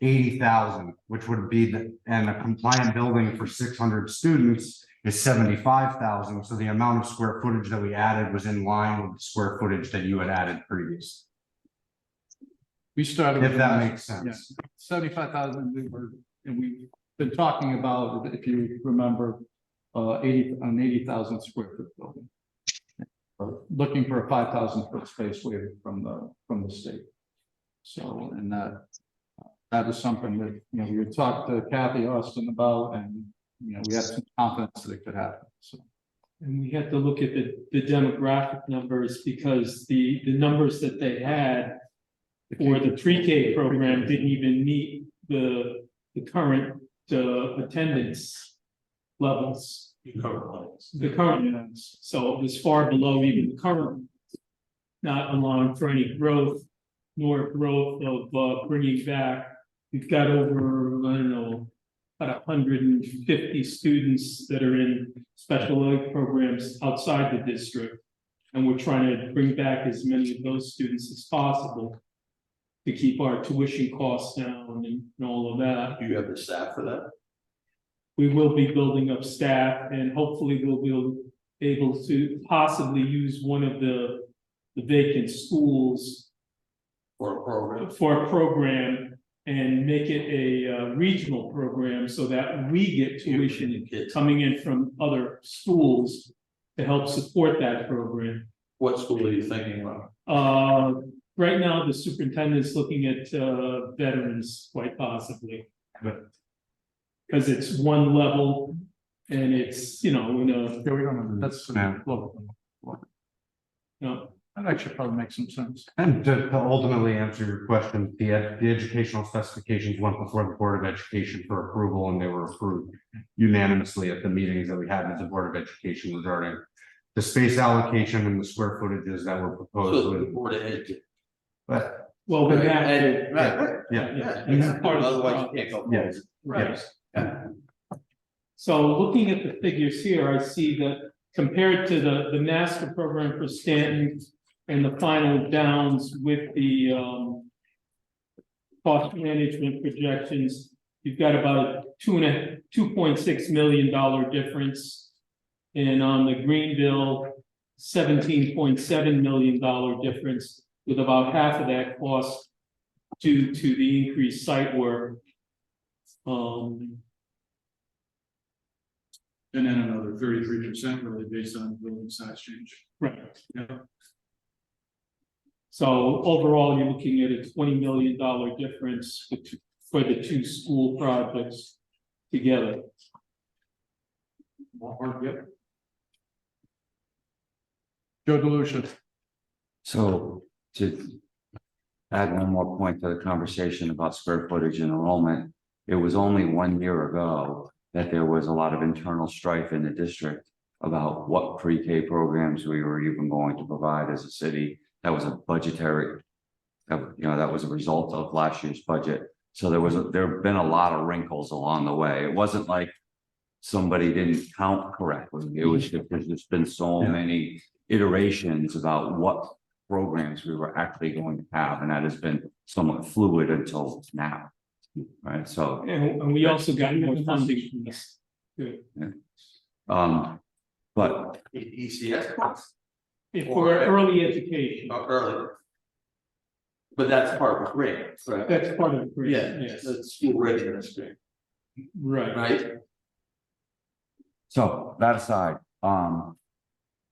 80,000, which would be and a compliant building for 600 students is 75,000. So the amount of square footage that we added was in line with the square footage that you had added previously. We started. If that makes sense. 75,000, and we've been talking about, if you remember, 80,000 square foot building. Looking for a 5,000 foot space waiver from the state. So, and that is something that, we had talked to Kathy Austin about, and, we had some confidence that it could happen, so. And we had to look at the demographic numbers because the numbers that they had for the pre-K program didn't even meet the current attendance levels. The current ones. So it was far below even the current, not allowing for any growth, nor growth of bringing back. We've got over, I don't know, about 150 students that are in special ed programs outside the district. And we're trying to bring back as many of those students as possible to keep our tuition costs down and all of that. Do you have the staff for that? We will be building up staff, and hopefully we'll be able to possibly use one of the vacant schools For a program? for a program and make it a regional program so that we get tuition coming in from other schools to help support that program. What school are you thinking of? Right now, the superintendent's looking at veterans quite possibly. Because it's one level and it's, Yeah, we don't know, that's. Yeah. That actually probably makes some sense. And to ultimately answer your question, the educational specifications went before the Board of Education for approval, and they were approved unanimously at the meetings that we had with the Board of Education regarding the space allocation and the square footages that were proposed. So the with- Board of Ed. But well, we have to. And- right. yeah, It's part of the Otherwise, you process. can't go. yes, Right. yes. So looking at the figures here, I see that compared to the master program for Stanton and the final downs with the cost management projections, you've got about a $2.6 million difference. And on the Greenville, $17.7 million difference, with about half of that cost due to the increased site work. And then another 33% really based on building size change. Right. Yeah. So overall, you're looking at a $20 million difference for the two school projects together. Yep. Joe DeLucia. So to add one more point to the conversation about square footage and enrollment, it was only 1 year ago that there was a lot of internal strife in the district about what pre-K programs we were even going to provide as a city. That was a budgetary, that was a result of last year's budget. So there have been a lot of wrinkles along the way. It wasn't like somebody didn't count correctly. It was, there's just been so many iterations about what programs we were actually going to have, and that has been somewhat fluid until now. Right, so, And we also got more funding from this. Good. but ECS costs For early education, early. But that's part of the grant, right? that's part of the grant, Yeah, yes, that's school readiness grant, right. right? so that aside,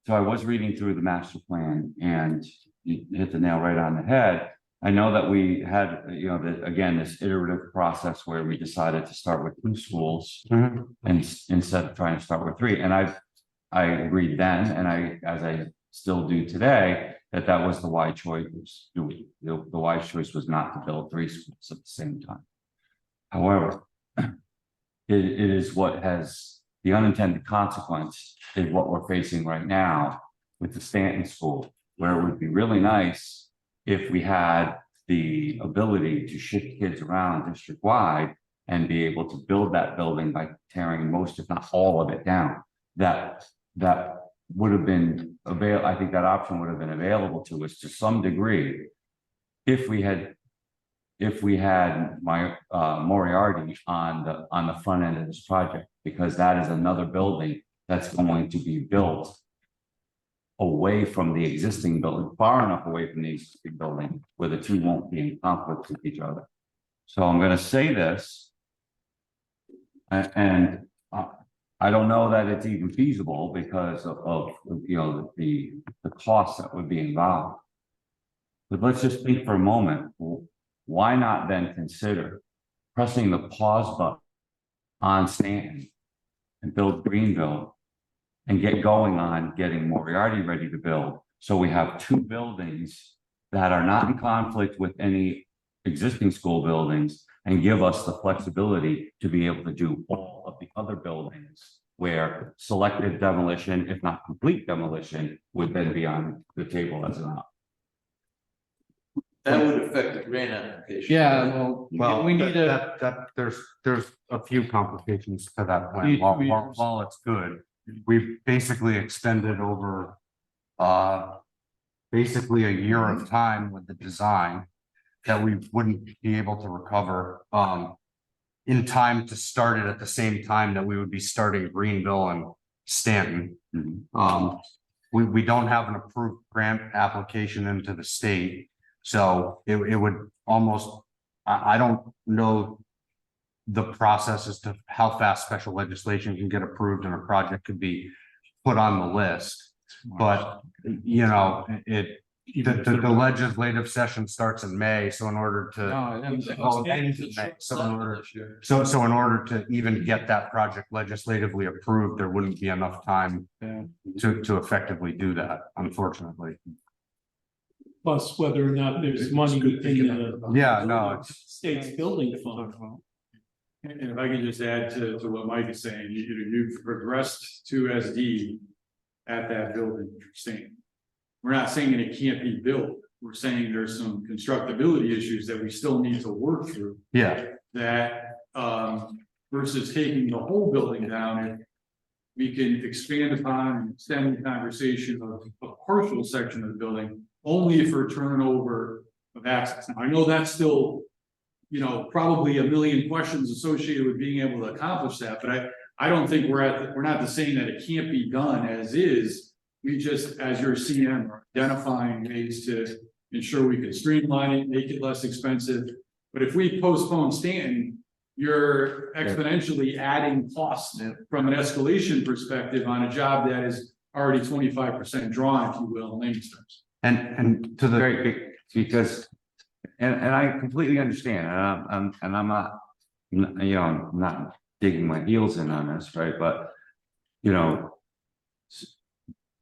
so I was reading through the master plan and you hit the nail right on the head. I know that we had, you know, again, this iterative process where we decided to start with 2 schools and instead of trying to start with 3. And I agreed then, and as I still do today, that was the wise choice. The wise choice was not to build 3 schools at the same time. However, it is what has the unintended consequence is what we're facing right now with the Stanton School, where it would be really nice if we had the ability to shift kids around district-wide and be able to build that building by tearing most, if not all of it down. That would have been available. I think that option would have been available to us to some degree if we had my Moriarty on the front end of this project, because that is another building that's going to be built away from the existing building, far enough away from the existing building where the 2 won't be in conflict with each other. So I'm going to say this, and I don't know that it's even feasible because of you know, the costs that would be involved. But let's just think for a moment. Why not then consider pressing the pause button on Stanton and build Greenville and get going on getting Moriarty ready to build? So we have 2 buildings that are not in conflict with any existing school buildings and give us the flexibility to be able to do all of the other buildings where selective demolition, if not complete demolition, would then be on the table as an option. That would affect the grant application. Yeah, well, we need there's a few complications to that plan. Need While 2 years. while it's good, we've basically extended over basically a year of time with the design that we wouldn't be able to recover in time to start it at the same time that we would be starting Greenville and Stanton. We don't have an approved grant application into the state. So it would almost, I don't know the process as to how fast special legislation can get approved and a project could be put on the list. But, you know, the legislative session starts in May, so in order to. So in order to even get that project legislatively approved, there wouldn't be enough time to effectively do that, unfortunately. Plus whether or not there's money in the state's building fund. And if I can just add to what Mike is saying, you've progressed to SD at that building, saying, we're not saying that it can't be built. We're saying there's some constructability issues that we still need to work through. Yeah. That versus taking the whole building down, we can expand upon and extend the conversation of a partial section of the building only for turnover of access. Now, I know that's still, you know, probably a million questions associated with being able to accomplish that, but I don't think we're not saying that it can't be done as is. We just, as your CM, are identifying ways to ensure we can streamline it, make it less expensive. But if we postpone Stanton, you're exponentially adding costs from an escalation perspective on a job that is already 25% drawn, if you will, in layman's terms. And to the Very big, because, and I completely understand, and I'm not, you know, I'm not digging my heels in on this, right? But, you know,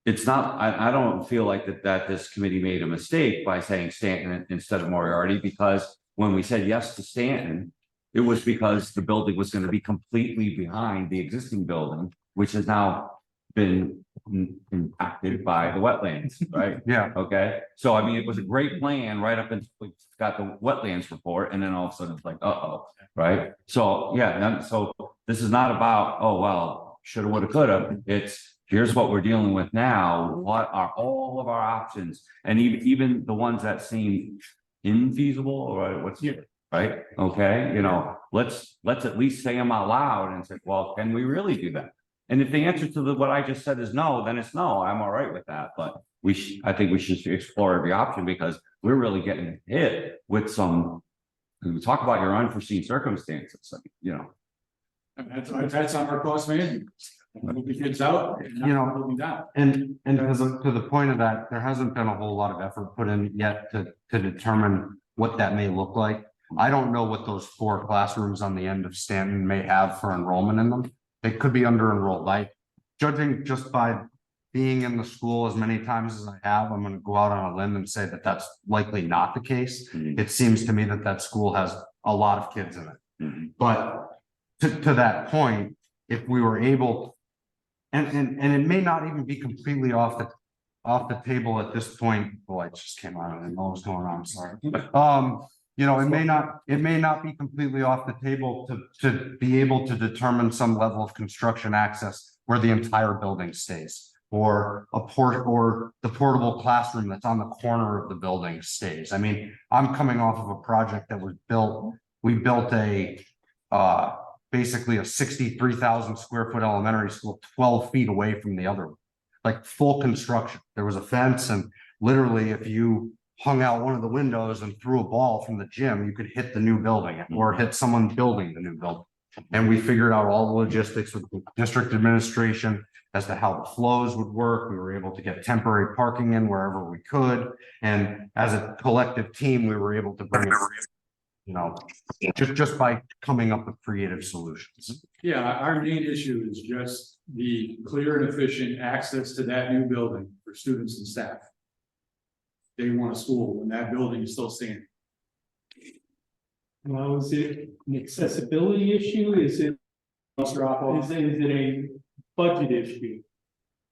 it's not, I don't feel like that this committee made a mistake by saying Stanton instead of Moriarty, because when we said yes to Stanton, it was because the building was going to be completely behind the existing building, which has now been impacted by the wetlands, right? Yeah. Okay, so I mean, it was a great plan right up until we got the wetlands report, and then all of a sudden it's like, uh-oh, right? So, yeah, so this is not about, oh, well, shoulda, woulda, coulda. It's, here's what we're dealing with now, what are all of our options? And even the ones that seem infeasible, or what's, right? Okay, you know, let's at least say them out loud and say, well, can we really do that? And if the answer to what I just said is no, then it's no, I'm all right with that, but I think we should explore every option, because we're really getting hit with some, we talk about your unforeseen circumstances, like, you know. And that's on our cost management. Move the kids out, and You know, not moving down. And to the point of that, there hasn't been a whole lot of effort put in yet to determine what that may look like. I don't know what those 4 classrooms on the end of Stanton may have for enrollment in them. They could be under enrolled. Judging just by being in the school as many times as I have, I'm gonna go out on a limb and say that that's likely not the case. It seems to me that school has a lot of kids in it. But to that point, if we were able, and it may not even be completely off the table at this point. Boy, it just came out, I didn't know what was going on, sorry. You know, it may not be completely off the table to be able to determine some level of construction access where the entire building stays, or the portable classroom that's on the corner of the building stays. I mean, I'm coming off of a project that was built, we built basically a 63,000 square foot elementary school 12 feet away from the other one, like full construction. There was a fence, and literally if you hung out one of the windows and threw a ball from the gym, you could hit the new building or hit someone building the new building. And we figured out all the logistics with the district administration as to how the flows would work. We were able to get temporary parking in wherever we could. And as a collective team, we were able to bring it, you know, just by coming up with creative solutions. Yeah, our main issue is just the clear and efficient access to that new building for students and staff. They want a school when that building is still standing. Now, is it an accessibility issue? Is it a budget issue?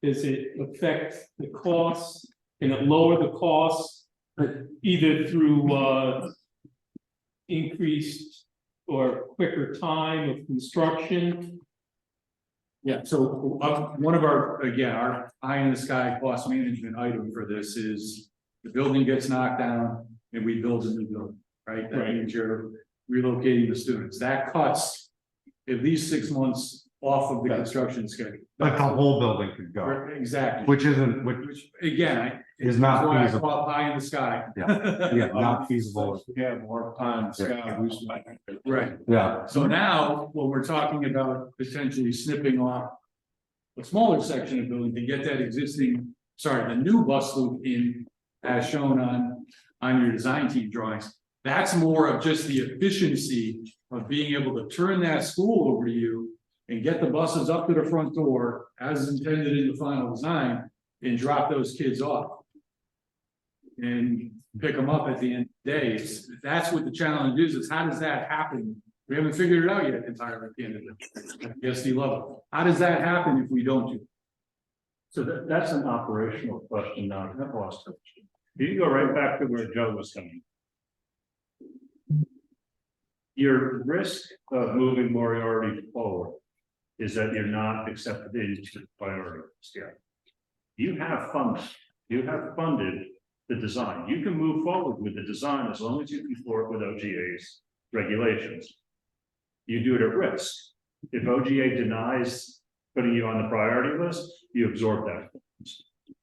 Does it affect the costs? Can it lower the costs either through increased or quicker time of construction? Yeah, so one of our eye in the sky cost management item for this is the building gets knocked down and we build a new building, right? That means you're relocating the students. That cuts at least 6 months off of the construction schedule. But the whole building could go, Exactly. which Again, is not that's why I feasible. call it pie in the sky. Yeah, not feasible. We have more time, Scott, we should- Right. Yeah. So now, when we're talking about potentially snipping off a smaller section of building to get that the new bus loop in as shown on your design team drawings, that's more of just the efficiency of being able to turn that school over to you and get the buses up to the front door as intended in the final design and drop those kids off and pick them up at the end of the day. That's what the challenge is how does that happen? We haven't figured it out yet entirely at the end of the SD level. How does that happen if we don't do it? So that's an operational question, not a cost question. You can go right back to where Joe was coming. Your risk of moving Moriarty forward is that you're not accepted into the priority scale. You have funded the design. You can move forward with the design as long as you conform with OGA's regulations. You do it at risk. If OGA denies putting you on the priority list, you absorb that.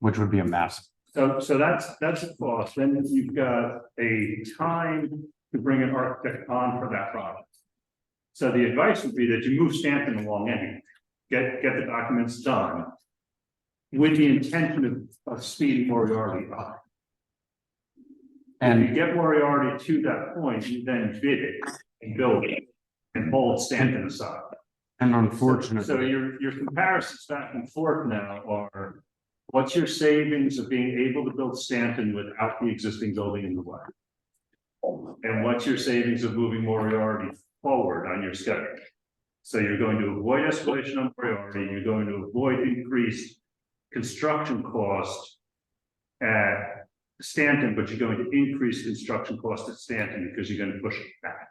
Which would be a massive. So that's a cost. Then you've got a time to bring an architect on for that project. So the advice would be that you move Stanton along anyway, get the documents done with the intention of speeding Moriarty up. And if you get Moriarty to that point, you then bid it and build it and hold Stanton aside. And unfortunately. So your comparisons back and forth now are, what's your savings of being able to build Stanton without the existing building in the way? And what's your savings of moving Moriarty forward on your schedule? So you're going to avoid escalation on Moriarty, you're going to avoid increased construction cost at Stanton, but you're going to increase construction cost at Stanton because you're going to push it back.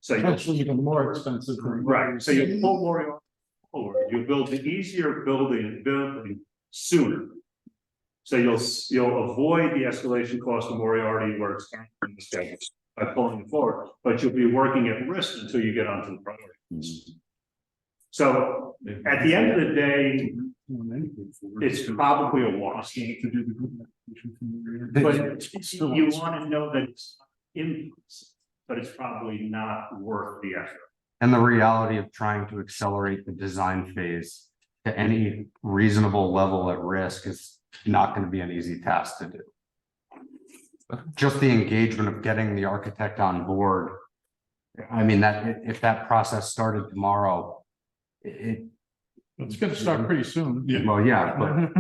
So Actually, even more expensive. right, so you pull Moriarty forward, you'll build the easier building sooner. So you'll avoid the escalation cost of Moriarty where it's in the schedule by pulling it forward, but you'll be working at risk until you get onto the priorities. So at the end of the day, it's probably a wash. But you want to know that it's but it's probably not worth the effort. And the reality of trying to accelerate the design phase to any reasonable level at risk is not going to be an easy task to do. Just the engagement of getting the architect on board. I mean, that if that process started tomorrow, It's gonna start pretty soon. well, yeah, but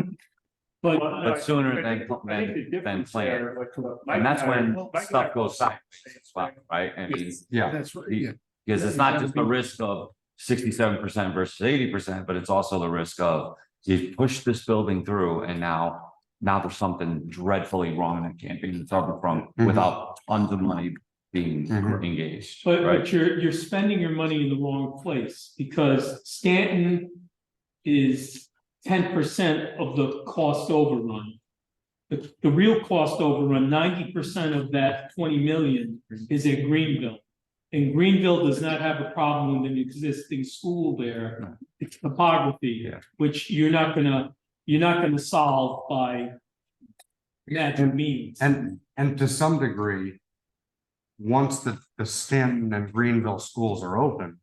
But sooner than planned. And that's when stuff goes sideways, right? I mean, yeah, That's right, because it's not just the risk of 67% versus 80%, but it's also the risk of you push this building through and now there's something dreadfully wrong and it can't be recovered from without tons of money being engaged. But, right? but you're spending your money in the wrong place, because Stanton is 10% of the cost overrun. The real cost overrun, 90% of that 20 million is in Greenville. And Greenville does not have a problem with an existing school there. It's topography, which you're not gonna solve by magic means. and to some degree, once the Stanton and Greenville schools are open,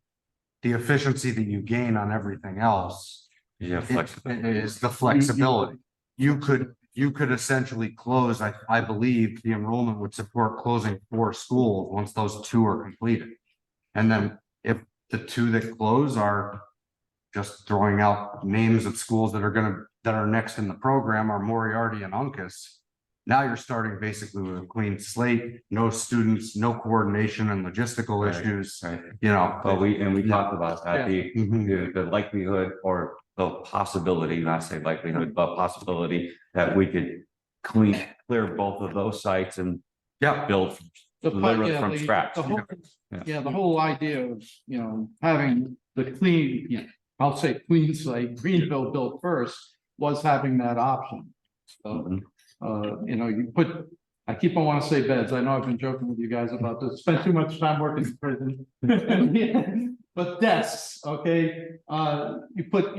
the efficiency that you gain on everything else Yeah, flexibility. is the flexibility. You could essentially close, I believe the enrollment would support closing 4 schools once those 2 are completed. And then if the 2 that close are just throwing out names of schools that are next in the program are Moriarty and Uncas. Now you're starting basically with a clean slate, no students, no coordination and logistical issues, Right. you know. But we talked about that, Mhm. the likelihood or the possibility, not say likelihood, but possibility that we could clear both of those sites and build literally from scratch. The whole idea of, having the clean, I'll say clean site, Greenville built first, was having that option. So, you put, I keep on wanting to say beds. I know I've been joking with you guys about this, spent too much time working in prison. But desks, okay, you put,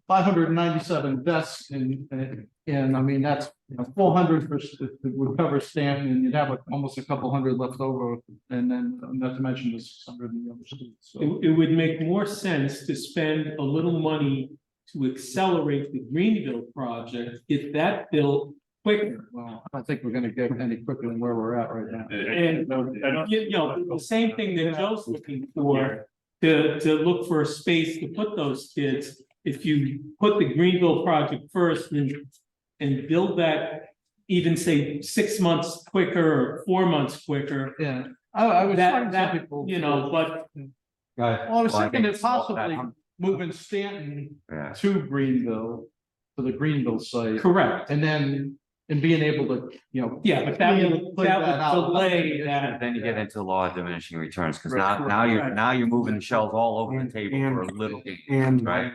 597 desks and I mean, that's 400 would cover Stanton, and you'd have almost a couple hundred left over, and then not to mention the 600 in the other students. So It would make more sense to spend a little money to accelerate the Greenville project, get that built quicker. well, I don't think we're gonna get any quicker than where we're at right now. And, the same thing that Joe's looking for, to look for a space to put those kids. If you put the Greenville project first and build that, even say 6 months quicker or 4 months quicker. Yeah, I was talking to That, people. but Well, I was thinking think of possibly moving Stanton to Greenville, to the Greenville site, correct, and then, and being able to, but that would delay that. Then you get into the law of diminishing returns, because Right. now you're moving the shells all over the table for a little bit. And Right.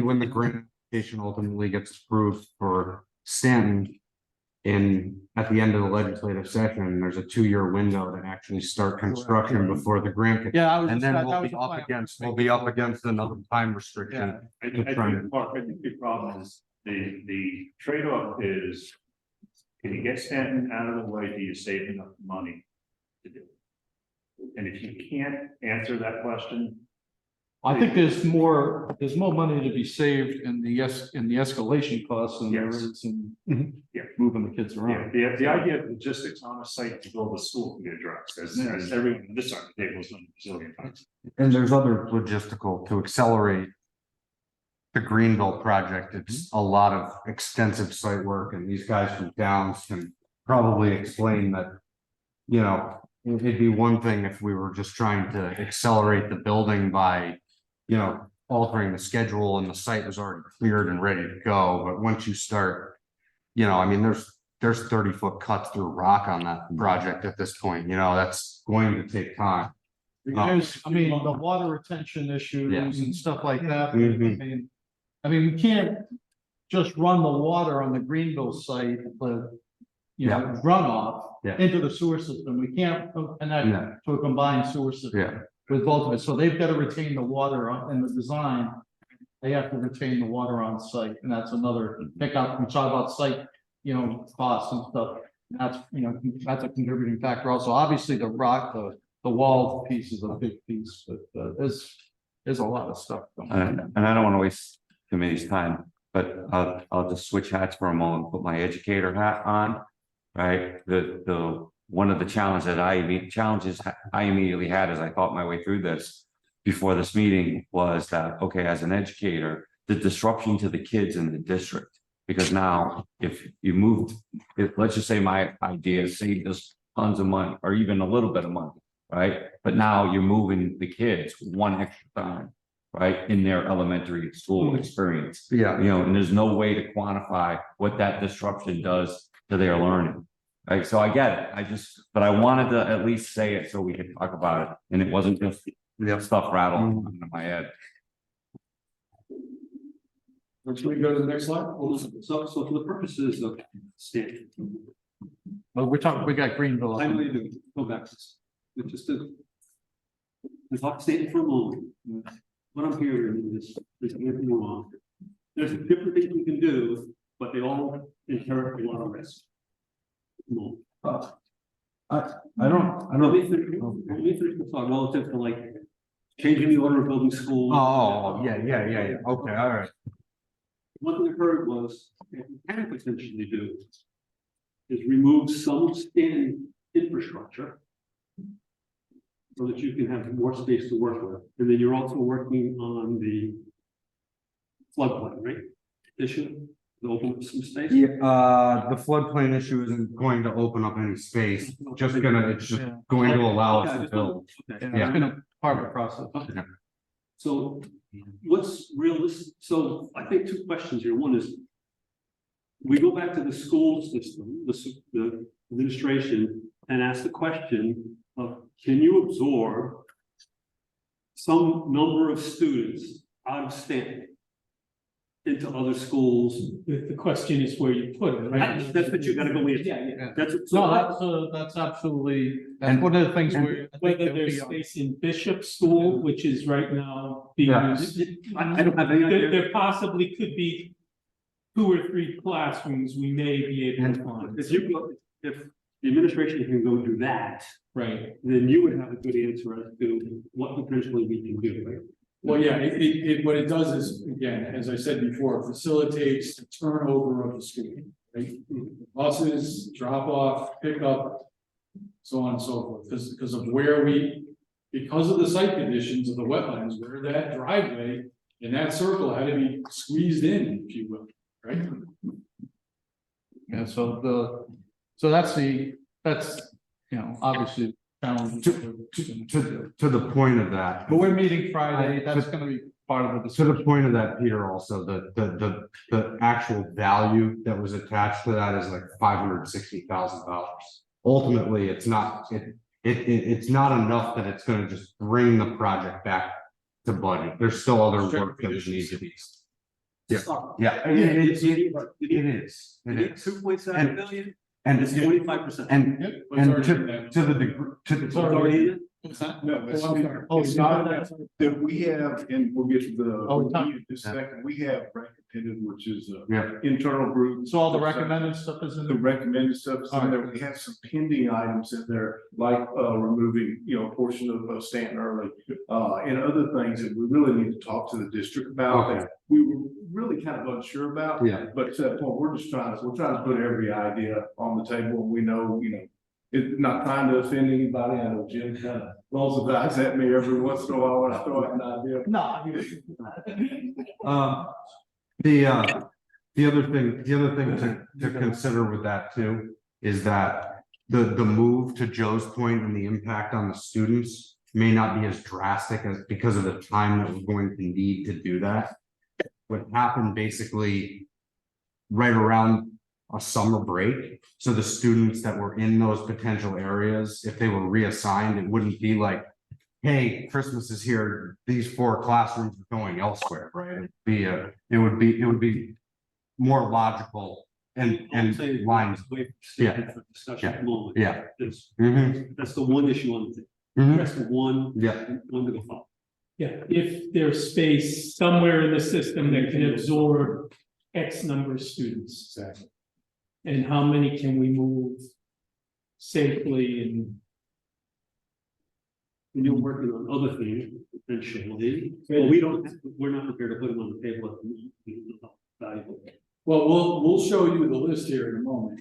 when the grant application ultimately gets approved for Stanton at the end of the legislative session, there's a 2-year window to actually start construction before the grant. Yeah, I was. And then that we'll was be the plan. up against another time restriction. I think, Mark, I think the problem is the trade-off is, can you get Stanton out of the way, do you save enough money to do it? And if you can't answer that question, I think there's more money to be saved in the escalation costs than there Yes. is in Yeah. moving the kids yeah, around. the idea of logistics on a site to build a school can be addressed, as everyone on this side of the table has done a zillion times. And there's other logistical to accelerate the Greenville project. It's a lot of extensive site work, and these guys from Downs can probably explain that, it'd be one thing if we were just trying to accelerate the building by, altering the schedule and the site was already cleared and ready to go. But once you start, I mean, there's 30-foot cuts through rock on that project at this point, that's going to take time. There's, I mean, the water retention issues Yeah. and stuff like that. Mhm. I mean, we can't just run the water on the Greenville site, but, you know, runoff Yeah. into the sewer system. We can't connect Yeah. to a combined sewer system Yeah, with both of it. So they've got to retain the water in the design. They have to retain the water on site, and that's another pickup. We talk about site, you know, costs and stuff. That's, you know, that's a contributing factor. Also, obviously, the rock, the wall piece is a big piece, but there's a lot of stuff going on. and I don't want to waste committee's time, but I'll just switch hats for a moment, put my educator hat on. Right, one of the challenges I immediately had as I thought my way through this before this meeting was that, okay, as an educator, the disruption to the kids in the district. Because now, if you moved, let's just say my idea saved us tons of money, or even a little bit of money, right? But now you're moving the kids one extra time, right, in their elementary school experience. Yeah. You know, and there's no way to quantify what that disruption does to their learning. Right, so I get it, but I wanted to at least say it so we could talk about it, and it wasn't just stuff rattling into my head. Should we go to the next slide? So for the purposes of state, Well, we got Greenville. I really do go back to this. It's just to. We talk state for a moment. What I'm hearing is anything wrong. There's different things we can do, but they all inherit a lot of risk. No. I don't. Let me finish the thought relative to like changing the order of building schools. Yeah, okay, all right. One thing I heard was, what we can potentially do is remove some standing infrastructure so that you can have more space to work with. And then you're also working on the floodplain, right? Issue, to open up some space. Yeah, the floodplain issue isn't going to open up any space, it's just Yeah. going to allow Okay, I us to just build. wanna- okay. Yeah, it's been a part of the process. So what's realistic? So I think two questions here. One is, we go back to the school system, the administration, and ask the question of, can you absorb some number of students out of Stanton into other schools? The question is where you put it, right? That's what you gotta go with. Yeah. That's. No, that's absolutely, that's one of the things where. I think Whether there'll there's be- space in Bishop School, which is right now being Yeah. used. I don't have any idea. There possibly could be 2 or 3 classrooms we may be able to find, If the administration can go do that, right? then you would have a good answer as to what potentially we can do, right? Well, yeah, what it does is, again, as I said before, facilitates the turnover of the school, right? Buses, drop off, pick up, so on and so forth, because of because of the site conditions of the wetlands, where that driveway and that circle had to be squeezed in, if you will, right? Yeah, so that's, you know, obviously challenging. To the point of that. But we're meeting Friday, that's gonna be part of the To discussion. the point of that, Peter, also, the actual value that was attached to that is like $560,000. Ultimately, it's not enough that it's gonna just bring the project back to budget. There's still other work that needs to be. Yeah, it is. You need 2.7 million, and it's And 25%. and What's already in to that? the degree, It's already in it? No, it's, Oh, I'm sorry. it's not that we have, and we'll get to the, Oh, we talked- in a second, we have recommended, which is Yeah. internal group. So all the recommended stuff is in The there? recommended stuff is in there. We have some pending items in there, like removing, you know, a portion of Stanton early. And other things that we really need to talk to the district about Okay. that we were really kind of unsure about. Yeah. But to that point, we're trying to put every idea on the table. We know, you know, it's not trying to offend anybody. I know Jim kind of rolls the dice at me every once in a while when I throw out an idea. No, I mean. The other thing to consider with that too, is that the move to Joe's point and the impact on the students may not be as drastic as because of the time that we're going to need to do that. What happened basically right around a summer break, so the students that were in those potential areas, if they were reassigned, it wouldn't be like hey, Christmas is here, these 4 classrooms are going elsewhere, right? It would be more logical and lines. Yeah. For discussion at the moment. Yeah. That's the one issue on the thing. Mhm. That's the one. Yeah. One to go follow. Yeah, if there's space somewhere in the system that can absorb X number of students. Exactly. And how many can we move safely and And you're working on other things potentially, well, we don't, we're not prepared to put them on the table at the moment. Valuable. Well, we'll show you the list here in a moment,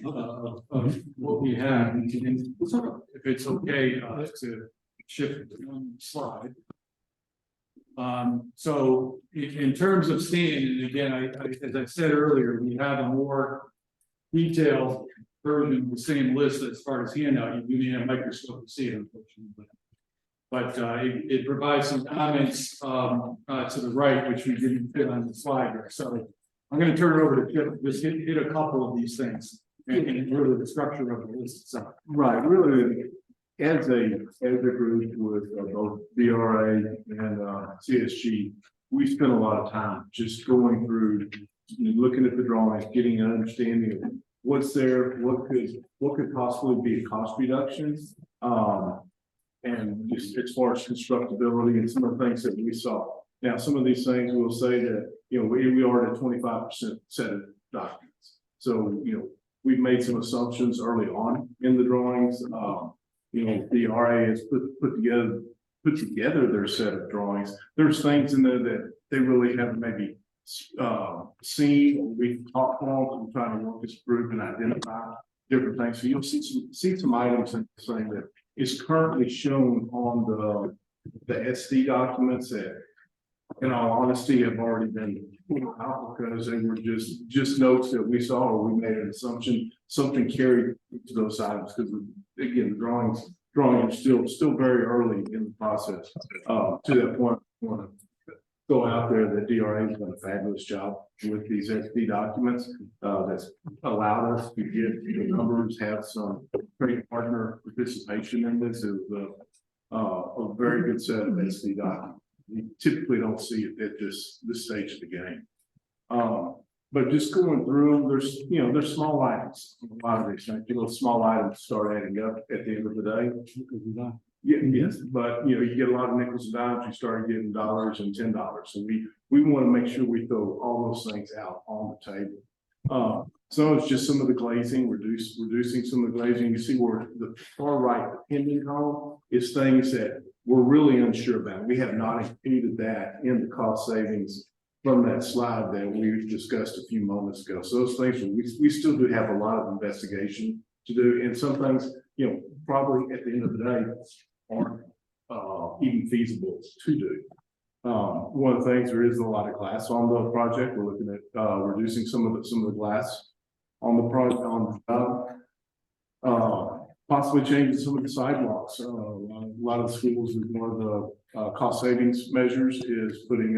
of what we have, and if it's okay, to shift one slide. So in terms of seeing, and again, as I said earlier, we have a more detailed version of the same list as far as handout. You do need a microscope to see it, unfortunately. But it provides some comments to the right, which we didn't fit on the slide here. So I'm going to turn it over to Chip, just hit a couple of these things and really the structure of the list itself. Right, really, as a group with both DRA and CSG, we spent a lot of time just going through, looking at the drawings, getting an understanding of what's there, what could possibly be a cost reduction. And just as far as constructability and some of the things that we saw. Now, some of these things will say that, we are at a 25% set of documents. So, we've made some assumptions early on in the drawings. The RA has put together their set of drawings. There's things in there that they really haven't maybe seen, or we've talked on, I'm trying to work this group and identify different things. So you'll see some items in this thing that is currently shown on the SD documents that, in all honesty, have already been out because they were just notes that we saw, or we made an assumption, something carried to those items, because again, the drawings are still very early in the process. To that point, I want to go out there that DRA has done a fabulous job with these SD documents. That's allowed us to get the numbers, have some great partner participation in this. Is a very good set of SD documents. You typically don't see it at this stage of the game. But just going through, there's small items. A lot of these things, small items start adding up at the end of the day. Yeah, yes, but you get a lot of nickels and dimes, you start getting dollars and $10. So we want to make sure we throw all those things out on the table. So it's just some of the glazing, reducing some of the glazing. You see where the far right pending column is things that we're really unsure about. We have not included that in the cost savings from that slide that we discussed a few moments ago. So those things, we still do have a lot of investigation to do. And some things, probably at the end of the day aren't even feasible to do. One of the things, there is a lot of glass on the project. We're looking at reducing some of the glass on the project, possibly changing some of the sidewalks. A lot of the schools, one of the cost savings measures is putting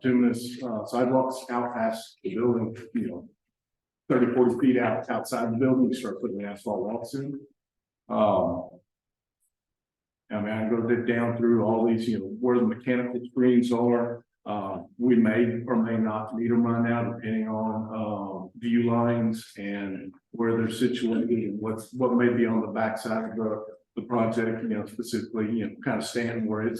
bituminous sidewalks out past the building, 30, 40 feet outside the building. You start putting asphalt walks in. I can go down through all these, where the mechanical screens are. We may or may not need them right now, depending on view lines and where they're situated and what may be on the backside of the project, specifically, kind of standing where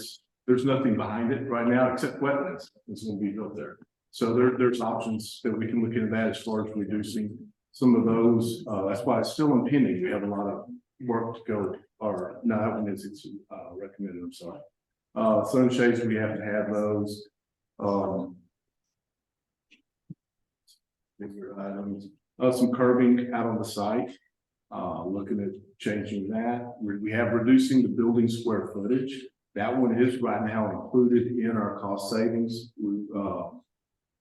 there's nothing behind it right now except wetlands that's going to be built there. So there's options that we can look into that as far as reducing some of those. That's why it's still impending. We have a lot of work to go, or no, that one is recommended, I'm sorry. Sunshades, we have to have those. Bigger items, some curbing out on the site, looking at changing that. We have reducing the building square footage. That one is right now included in our cost savings. We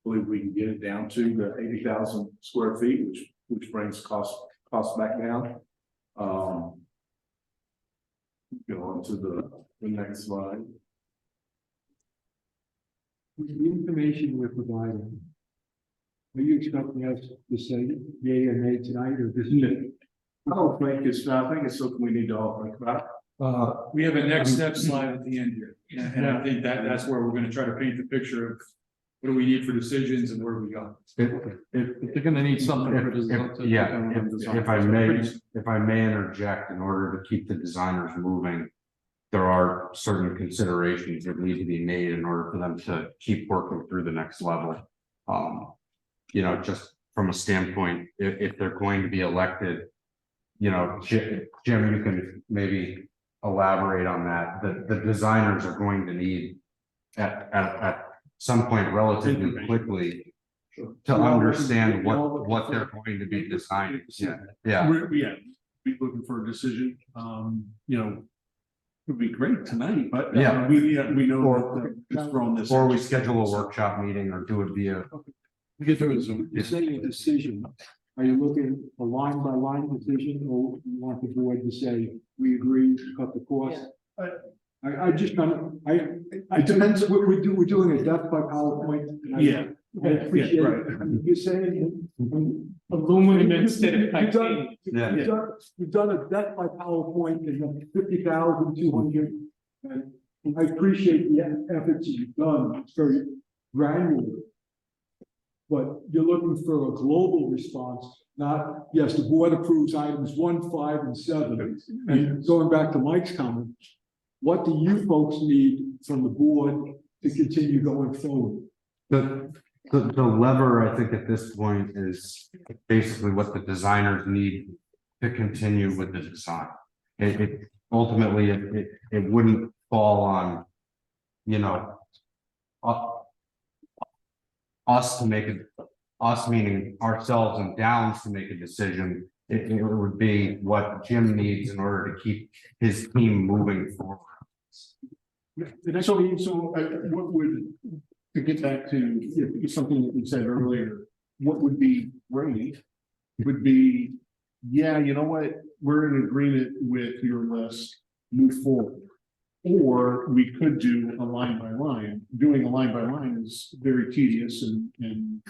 believe we can get it down to the 80,000 square feet, which brings cost back down. Go on to the next slide. The information we're providing, are you expecting us to say yay or nay tonight, or this? I don't think I think it's something we need to all think about. We have a next step slide at the end here, and I think that's where we're gonna try to paint the picture of what do we need for decisions and where do we go. If they're gonna need something for design. Yeah, if I may interject, in order to keep the designers moving, there are certain considerations that need to be made in order for them to keep working through the next level. You know, just from a standpoint, if they're going to be elected, you know, Jim, you can maybe elaborate on that. The designers are going to need at some point relatively quickly to understand what they're going to be designing. Yeah. Be looking for a decision, you know. Would be great tonight, but Yeah. we know that it's thrown this. Or we schedule a workshop meeting or do it via. We get to a Zoom. You're saying a decision, are you looking a line by line decision, or you want the board to say, we agree to cut the cost? I just don't, it depends, we're doing a death by PowerPoint. I appreciate right. it. You're saying. Aluminum instead of You've done- titanium. Yeah. You've done a death by PowerPoint in 50,200. And I appreciate the efforts you've done, it's very granular. But you're looking for a global response, not, yes, the board approves items 1, 5, and 7. And going back to Mike's comment, what do you folks need from the board to continue going forward? The lever, I think at this point is basically what the designers need to continue with the design. It ultimately, it wouldn't fall on, you know, us to make it, us meaning ourselves and Downs to make a decision. It would be what Jim needs in order to keep his team moving forward. What would, to get back to something that we said earlier, what would be great would be, yeah, you know what, we're in agreement with your list, move forward. Or we could do a line by line. Doing a line by line is very tedious and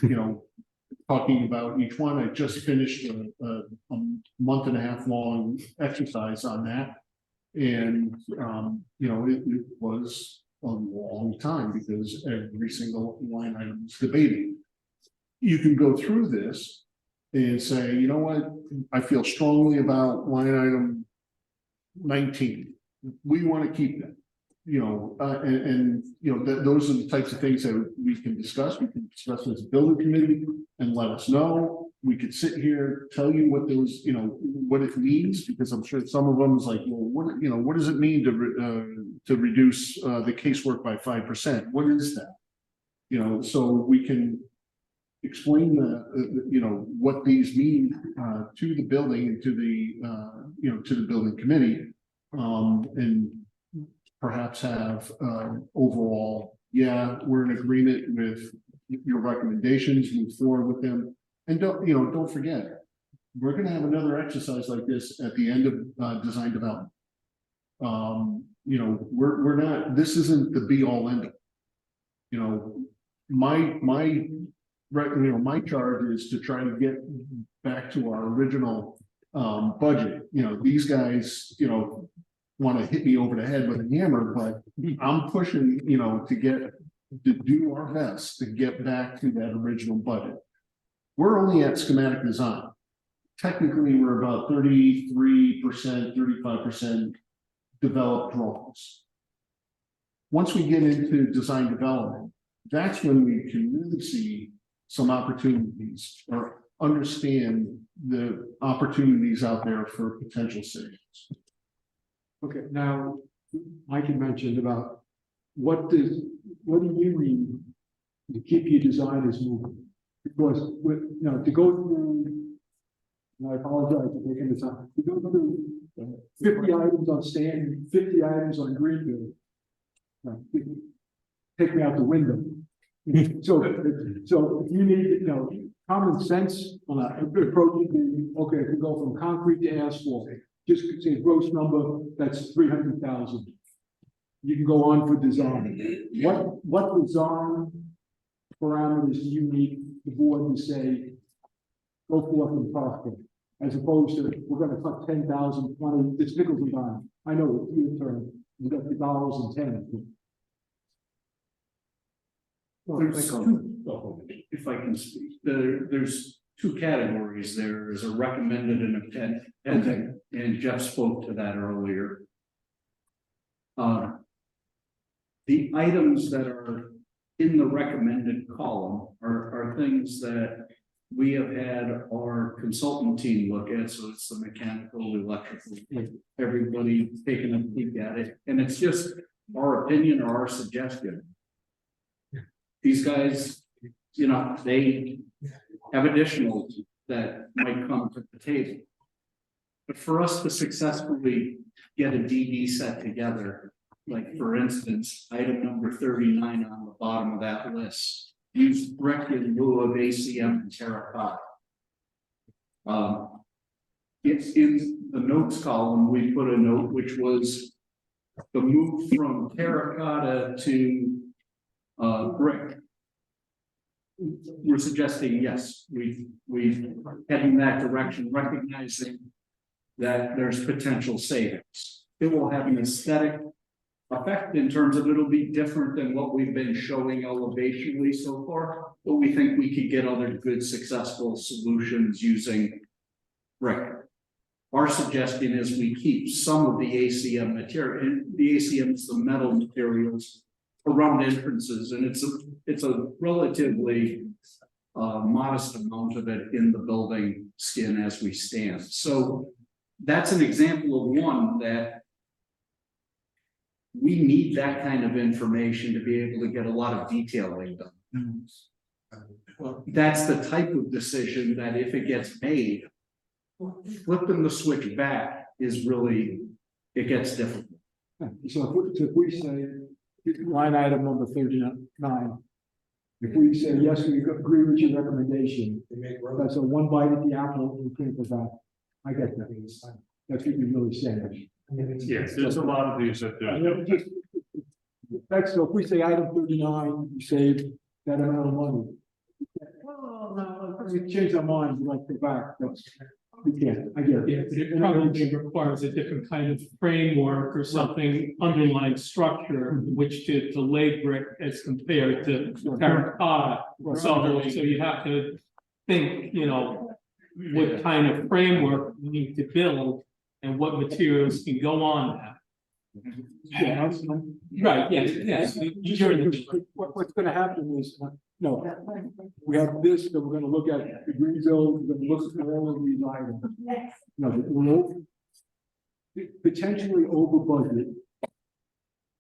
you know, talking about each one. I just finished a month and a half long exercise on that. And you know, it was a long time because every single line item is debating. You can go through this and say, you know what, I feel strongly about line item 19. We want to keep that, you know, and you know, those are the types of things that we can discuss. We can discuss as a building committee and let us know. We could sit here, tell you what those, you know, what it means, because I'm sure some of them is like, well, what, you know, what does it mean to reduce the casework by 5%? What is that? You know, so we can explain you know, what these mean to the building and to the you know, to the building committee, and perhaps have overall, yeah, we're in agreement with your recommendations, move forward with them. And don't forget, we're going to have another exercise like this at the end of design development. You know, we're not, this isn't the be all end all. You know, my charge is to try to get back to our original budget. You know, these guys, you know, want to hit me over the head with a hammer, but I'm pushing, you know, to do our best to get back to that original budget. We're only at schematic design. Technically, we're about 33%, 35% developed drawings. Once we get into design development, that's when we can really see some opportunities or understand the opportunities out there for potential savings. Okay, now, Mike had mentioned about what do you need to keep your designers moving? Because with, you know, to go through, and I apologize for taking the time, to go through 50 items on Stanton, 50 items on Greenfield, take me out the window. So if you need, you know, common sense approaching, okay, if we go from concrete to asphalt, just say gross number, that's 300,000. You can go on for design. What design parameters do you need the board to say, go forth and prosper? As opposed to, we're gonna cut 10,000, 20, it's nickels and dimes. I know, it's your turn, you got the dollars and ten. There's two, if I can speak, there's two categories. There is a recommended and a pending, and Jeff spoke to that earlier. The items that are in the recommended column are things that we have had our consultant team look at, so it's the mechanical, electrical, everybody taking a peek at it, and it's just our opinion or our suggestion. These guys, you know, they have additionals that might come to the table. But for us to successfully get a DD set together, like for instance, item number 39 on the bottom of that list, use brick in lieu of ACM and terracotta. It's in the notes column, we put a note which was the move from terracotta to brick. We're suggesting, yes, we've heading that direction, recognizing that there's potential savings. It will have an aesthetic effect in terms of it'll be different than what we've been showing elevationally so far, but we think we could get other good successful solutions using brick. Our suggestion is we keep some of the ACM material, and the ACM is the metal materials around entrances, and it's a relatively modest amount of it in the building skin as we stand. So that's an example of one that we need that kind of information to be able to get a lot of detailing done. Well, that's the type of decision that if it gets made, flipping the switch back is really, it gets difficult. So if we say, line item number 39, if we say, yes, we agree with your recommendation, that's a one bite at the apple, we think of that. I get that. That's what you're really saying. Yes, there's a lot of these that do. That's so if we say item 39, you save that amount of money. Well, no, we change our mind, we like to go back. We can't, I get Yeah, it. but it probably requires a different kind of framework or something, underlying structure, which to lay brick as compared to terracotta. So you have to think, you know, what kind of framework you need to build and what materials can go on that. Yeah, Right, yes. What's gonna happen is, no, we have this, that we're gonna look at the green zone, we're gonna look at all of these items. No, we'll potentially over budget.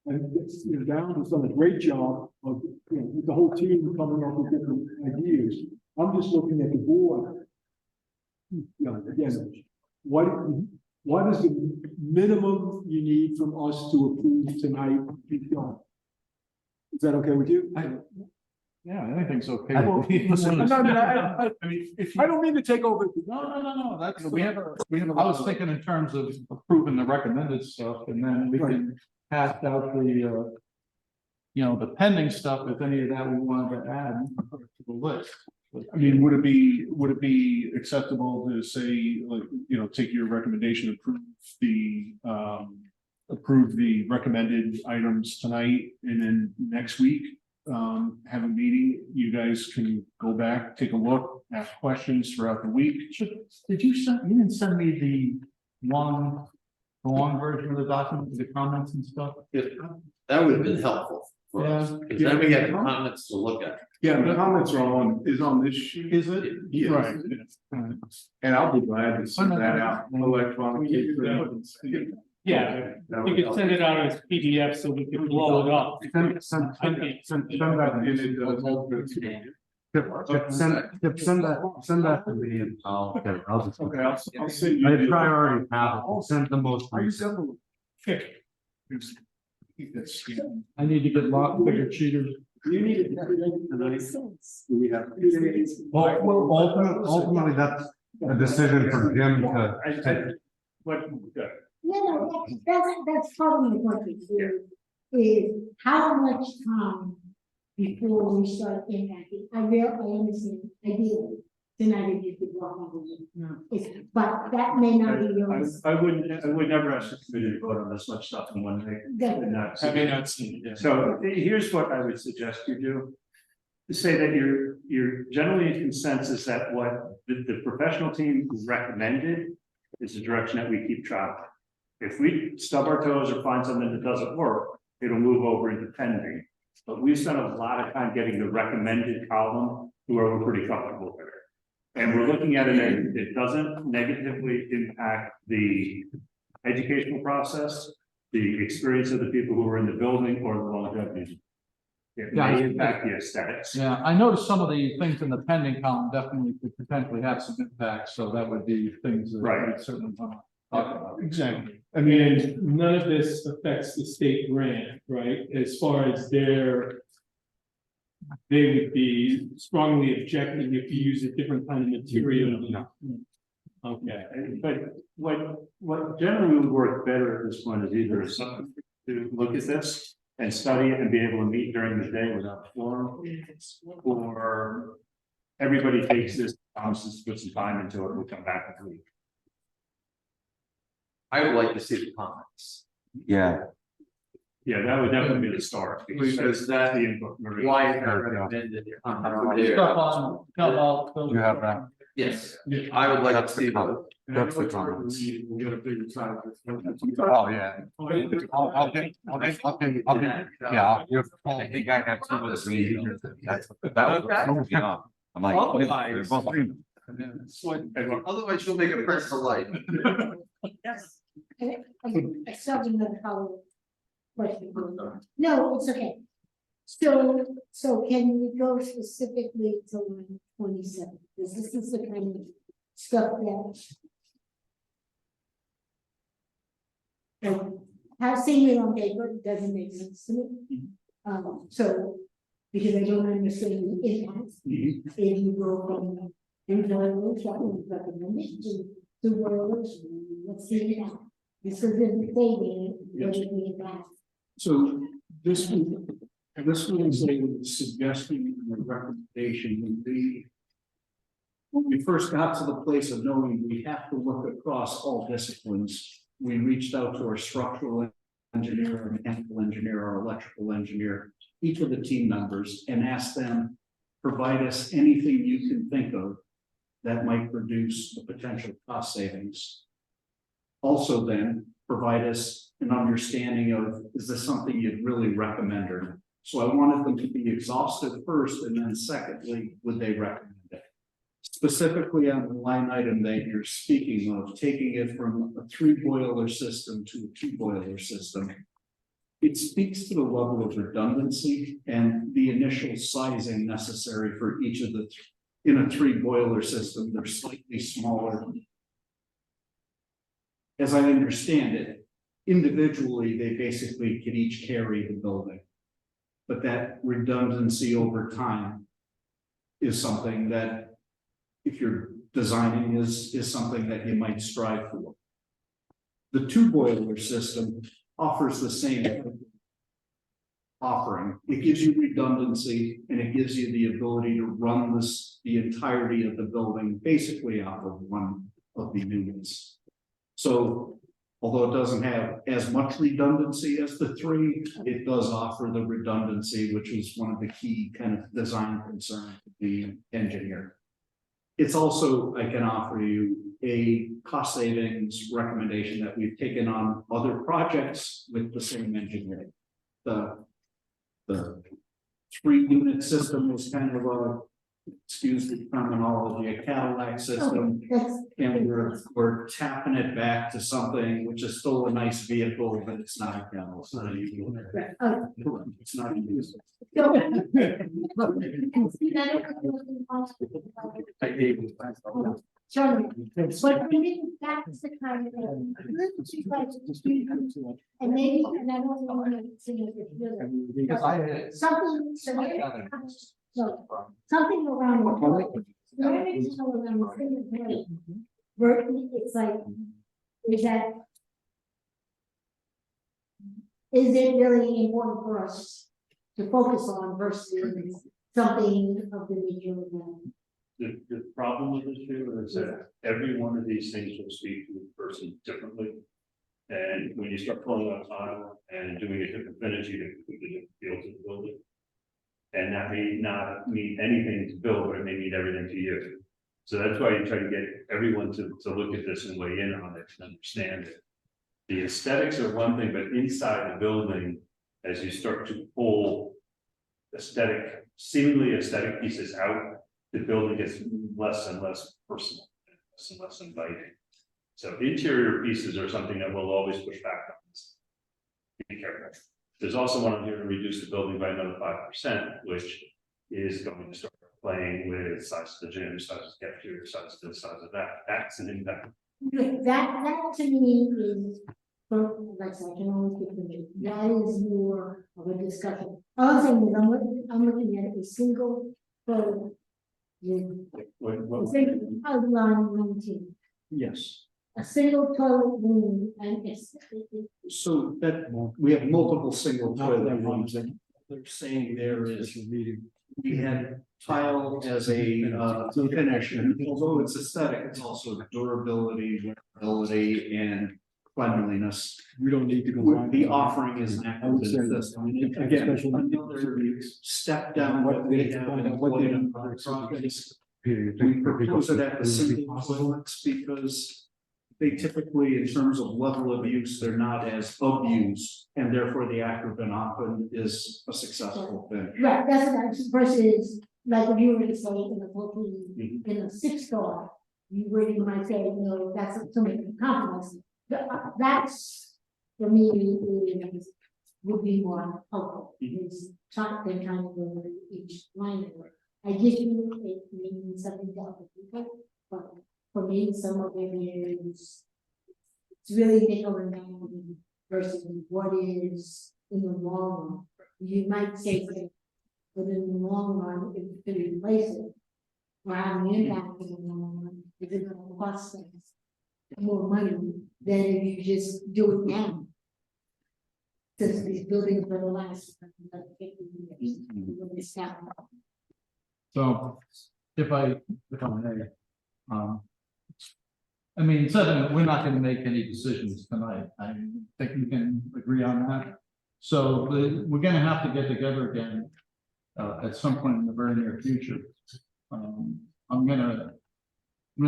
And it's, you know, Down has done a great job of, you know, with the whole team coming up with different ideas. I'm just looking at the board. You know, again, what is the minimum you need from us to approve tonight? Is that okay with you? Yeah, anything's okay. I don't mean to take over. No, that's, we have, I was thinking in terms of approving the recommended stuff, and then we can pass out the, you know, the pending stuff, if any of that we wanted to add to the list. I mean, would it be acceptable to say, like, you know, take your recommendation, approve the recommended items tonight, and then next week, have a meeting, you guys can go back, take a look, ask questions throughout the week. Did you didn't send me the long version of the document, the comments and stuff? That would have been helpful for us, because then we have comments to look at. Yeah, the comments are on this sheet. Is it? Yes. Right. And I'll be glad to send that out electronically. Yeah, you could send it out as PDF so we can blow it up. Send that to me and I'll get it. I'll just. Okay, I'll send you. I priority have, I'll send the most recent. I need to get a lot bigger cheaters. You need it tonight. Do we have? Well, ultimately, that's a decision for Jim to. No, that's part of the question is how much time before we start impacting? I understand, ideally, tonight if you could walk over it. But that may not be yours. I would never ask the committee to vote on this much stuff in one day. That- And not- I may not see it, yeah. So here's what I would suggest you do. To say that you're generally in consensus that what the professional team recommended is the direction that we keep traveling. If we stub our toes or find something that doesn't work, it'll move over into pending. But we spent a lot of time getting the recommended column where we're pretty comfortable with it. And we're looking at it, and it doesn't negatively impact the educational process, the experience of the people who are in the building, or the longevity. It may impact the aesthetics. Yeah, I noticed some of the things in the pending column definitely could potentially have some impact, so that would be things that Right. we certainly want to talk about. Exactly. I mean, none of this affects the state grant, right? As far as they would be strongly objecting if you use a different kind of material. No. Okay. But what generally would work better at this point is either something to look at this and study it and be able to meet during the day without a forum, or everybody takes this, promises to put some time into it, we'll come back in a week. I would like to see the comments. Yeah, Yeah, that would definitely be the start. Because that- the input. Why is that recommended? Stuff on, come out. you have that. Yes, I would like to see the. That's the comments. We'll get a bigger size. Oh, yeah. Yeah, I think I have some of this meeting. That's, that was, yeah. I'm like. Otherwise- they're both- Otherwise, you'll make a press for life. Yes. I still have another follow question. No, it's okay. So can we go specifically to line 27? Because this is the kind of stuff that how seeing it on paper doesn't make sense to me. So, because I don't understand the impact. If you go from boilers, that was recommended to boilers, let's see it now. This is the thing, everything back. So this was a suggestion and a recommendation. When we first got to the place of knowing we have to look across all disciplines, we reached out to our structural engineer, our mechanical engineer, our electrical engineer, each of the team members, and asked them, provide us anything you can think of that might produce a potential cost savings. Also then provide us an understanding of, is this something you'd really recommend or not? So I wanted them to be exhaustive first, and then secondly, would they recommend it? Specifically on the line item that you're speaking of, taking it from a 3-boiler system to a 2-boiler system. It speaks to the level of redundancy and the initial sizing necessary for each of the, in a 3-boiler system, they're slightly smaller. As I understand it, individually, they basically could each carry the building. But that redundancy over time is something that, if you're designing, is something that you might strive for. The 2-boiler system offers the same offering. It gives you redundancy, and it gives you the ability to run the entirety of the building basically out of one of the units. So although it doesn't have as much redundancy as the 3, it does offer the redundancy, which is one of the key kind of design concerns of the engineer. It's also, I can offer you a cost savings recommendation that we've taken on other projects with the same engineer. The 3-unit system was kind of a, excuse the terminology, a Cadillac system. And we're tapping it back to something which is still a nice vehicle, but it's not a Cadillac. It's not a usable. It's not a usable. Charlie, but maybe that's the kind of, and maybe, and I don't want to say it. Because I. Something, so, something around. Where it's like, is it really important for us to focus on versus something of the nature of the problem with this too is that every one of these things will speak to a person differently. And when you start pulling out tile and doing a different finish, you get completely different feel to the building. And that may not mean anything to Bill, but it may mean everything to you. So that's why you try to get everyone to look at this and weigh in on it and understand it. The aesthetics are one thing, but inside the building, as you start to pull seemingly aesthetic pieces out, the building gets less and less personal, less and less inviting. So interior pieces are something that we'll always push back on. Be careful. There's also one here to reduce the building by another 5%, which is going to start playing with size of the gym, size of the cafeteria, size of this, size of that. That's an impact. That to me is, like I said, I can always get the name. That is more of a discussion. All I'm saying is I'm looking at a single photo. What- Single outline 19. Yes. A single toilet room and it's. So that, we have multiple single toilet rooms, and they're saying there is, we had tile as a finish, and although it's aesthetic, it's also durability, wearability, and cleanliness. We don't need to go. The offering is an active this. Again, another step down what we have employed in other projects. We propose it at the single toilets because they typically, in terms of level of use, they're not as abused, and therefore the acrobat often is a successful finish. Right, that's what I versus, like if you were to say in a poultry, in a 6-star, you might say, no, that's something compromise. That's, for me, would be more helpful, is trying to go over each line of work. I give you it means something to other people, but for me, some of it is, it's really nickel and dime versus what is in the long run. You might say that, but in the long run, if you can replace it, or have an impact in the long run, if it's gonna cost us more money than if you just do it now. Since these buildings are the last like 50 years, when they stop. So if I may, I mean, certainly, we're not gonna make any decisions tonight. I think we can agree on that. So we're gonna have to get together again at some point in the very near future. I'm gonna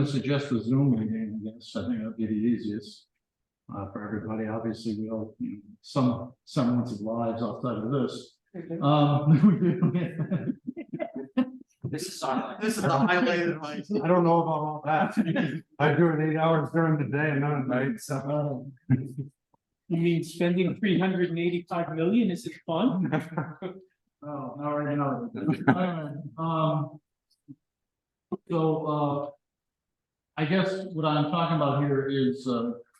suggest a Zoom meeting, I guess. I think that'd be the easiest for everybody. Obviously, we all, some semblance of lives outside of this. This is a highlighted life. I don't know about all that. I do it 8 hours during the day and not at night, so. You mean spending 385 million, is it fun? Oh, all right, so, I guess what I'm talking about here is,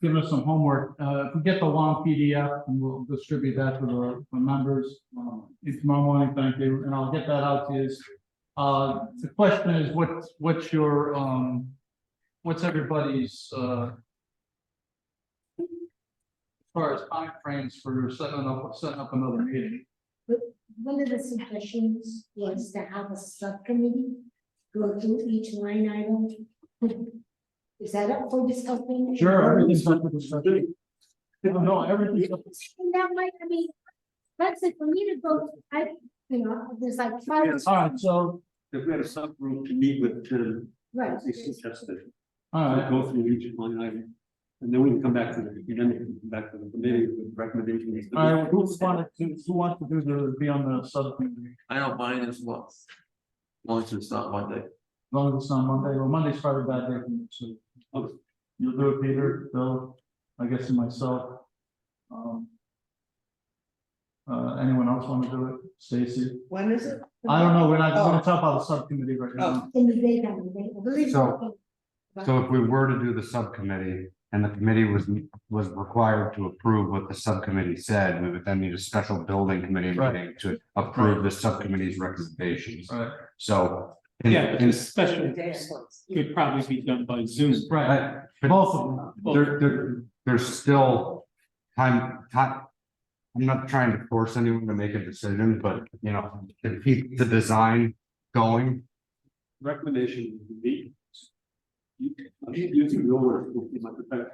give us some homework. If we get the long PDF and we'll distribute that to the members, tomorrow morning, thank you, and I'll get that out to you. The question is, what's your, what's everybody's, as far as timeframes for setting up another meeting? One of the suggestions was to have a subcommittee go through each line item. Is that up for discussion? Sure, everything's up for discussion. No, everything's up. And that might, I mean, that's it, for me to go, there's like 5. All right, so, If we had a subgroup to meet with the, Right. they suggested, all right, go through each line item. And then we can come back to the, then we can come back to the committee with recommendations. all right, who wants to be on the subcommittee? I don't mind as well. As long as it's not Monday. As long as it's on Monday, well, Monday's probably a bad day for me, so. You'll do it, Peter, Bill, I guess, and myself. Anyone else want to do it? Stacy? When is it? I don't know, we're not going to talk about the subcommittee right now. In the daytime, I believe. So if we were to do the subcommittee and the committee was required to approve what the subcommittee said, we would then need a special building committee Right. meeting to approve the subcommittee's recommendations. Right. So. Yeah, the special could probably be done by Zoom. Right, both of them. There's still time. I'm not trying to force anyone to make a decision, but to keep the design going. recommendation would be. I'm using your word,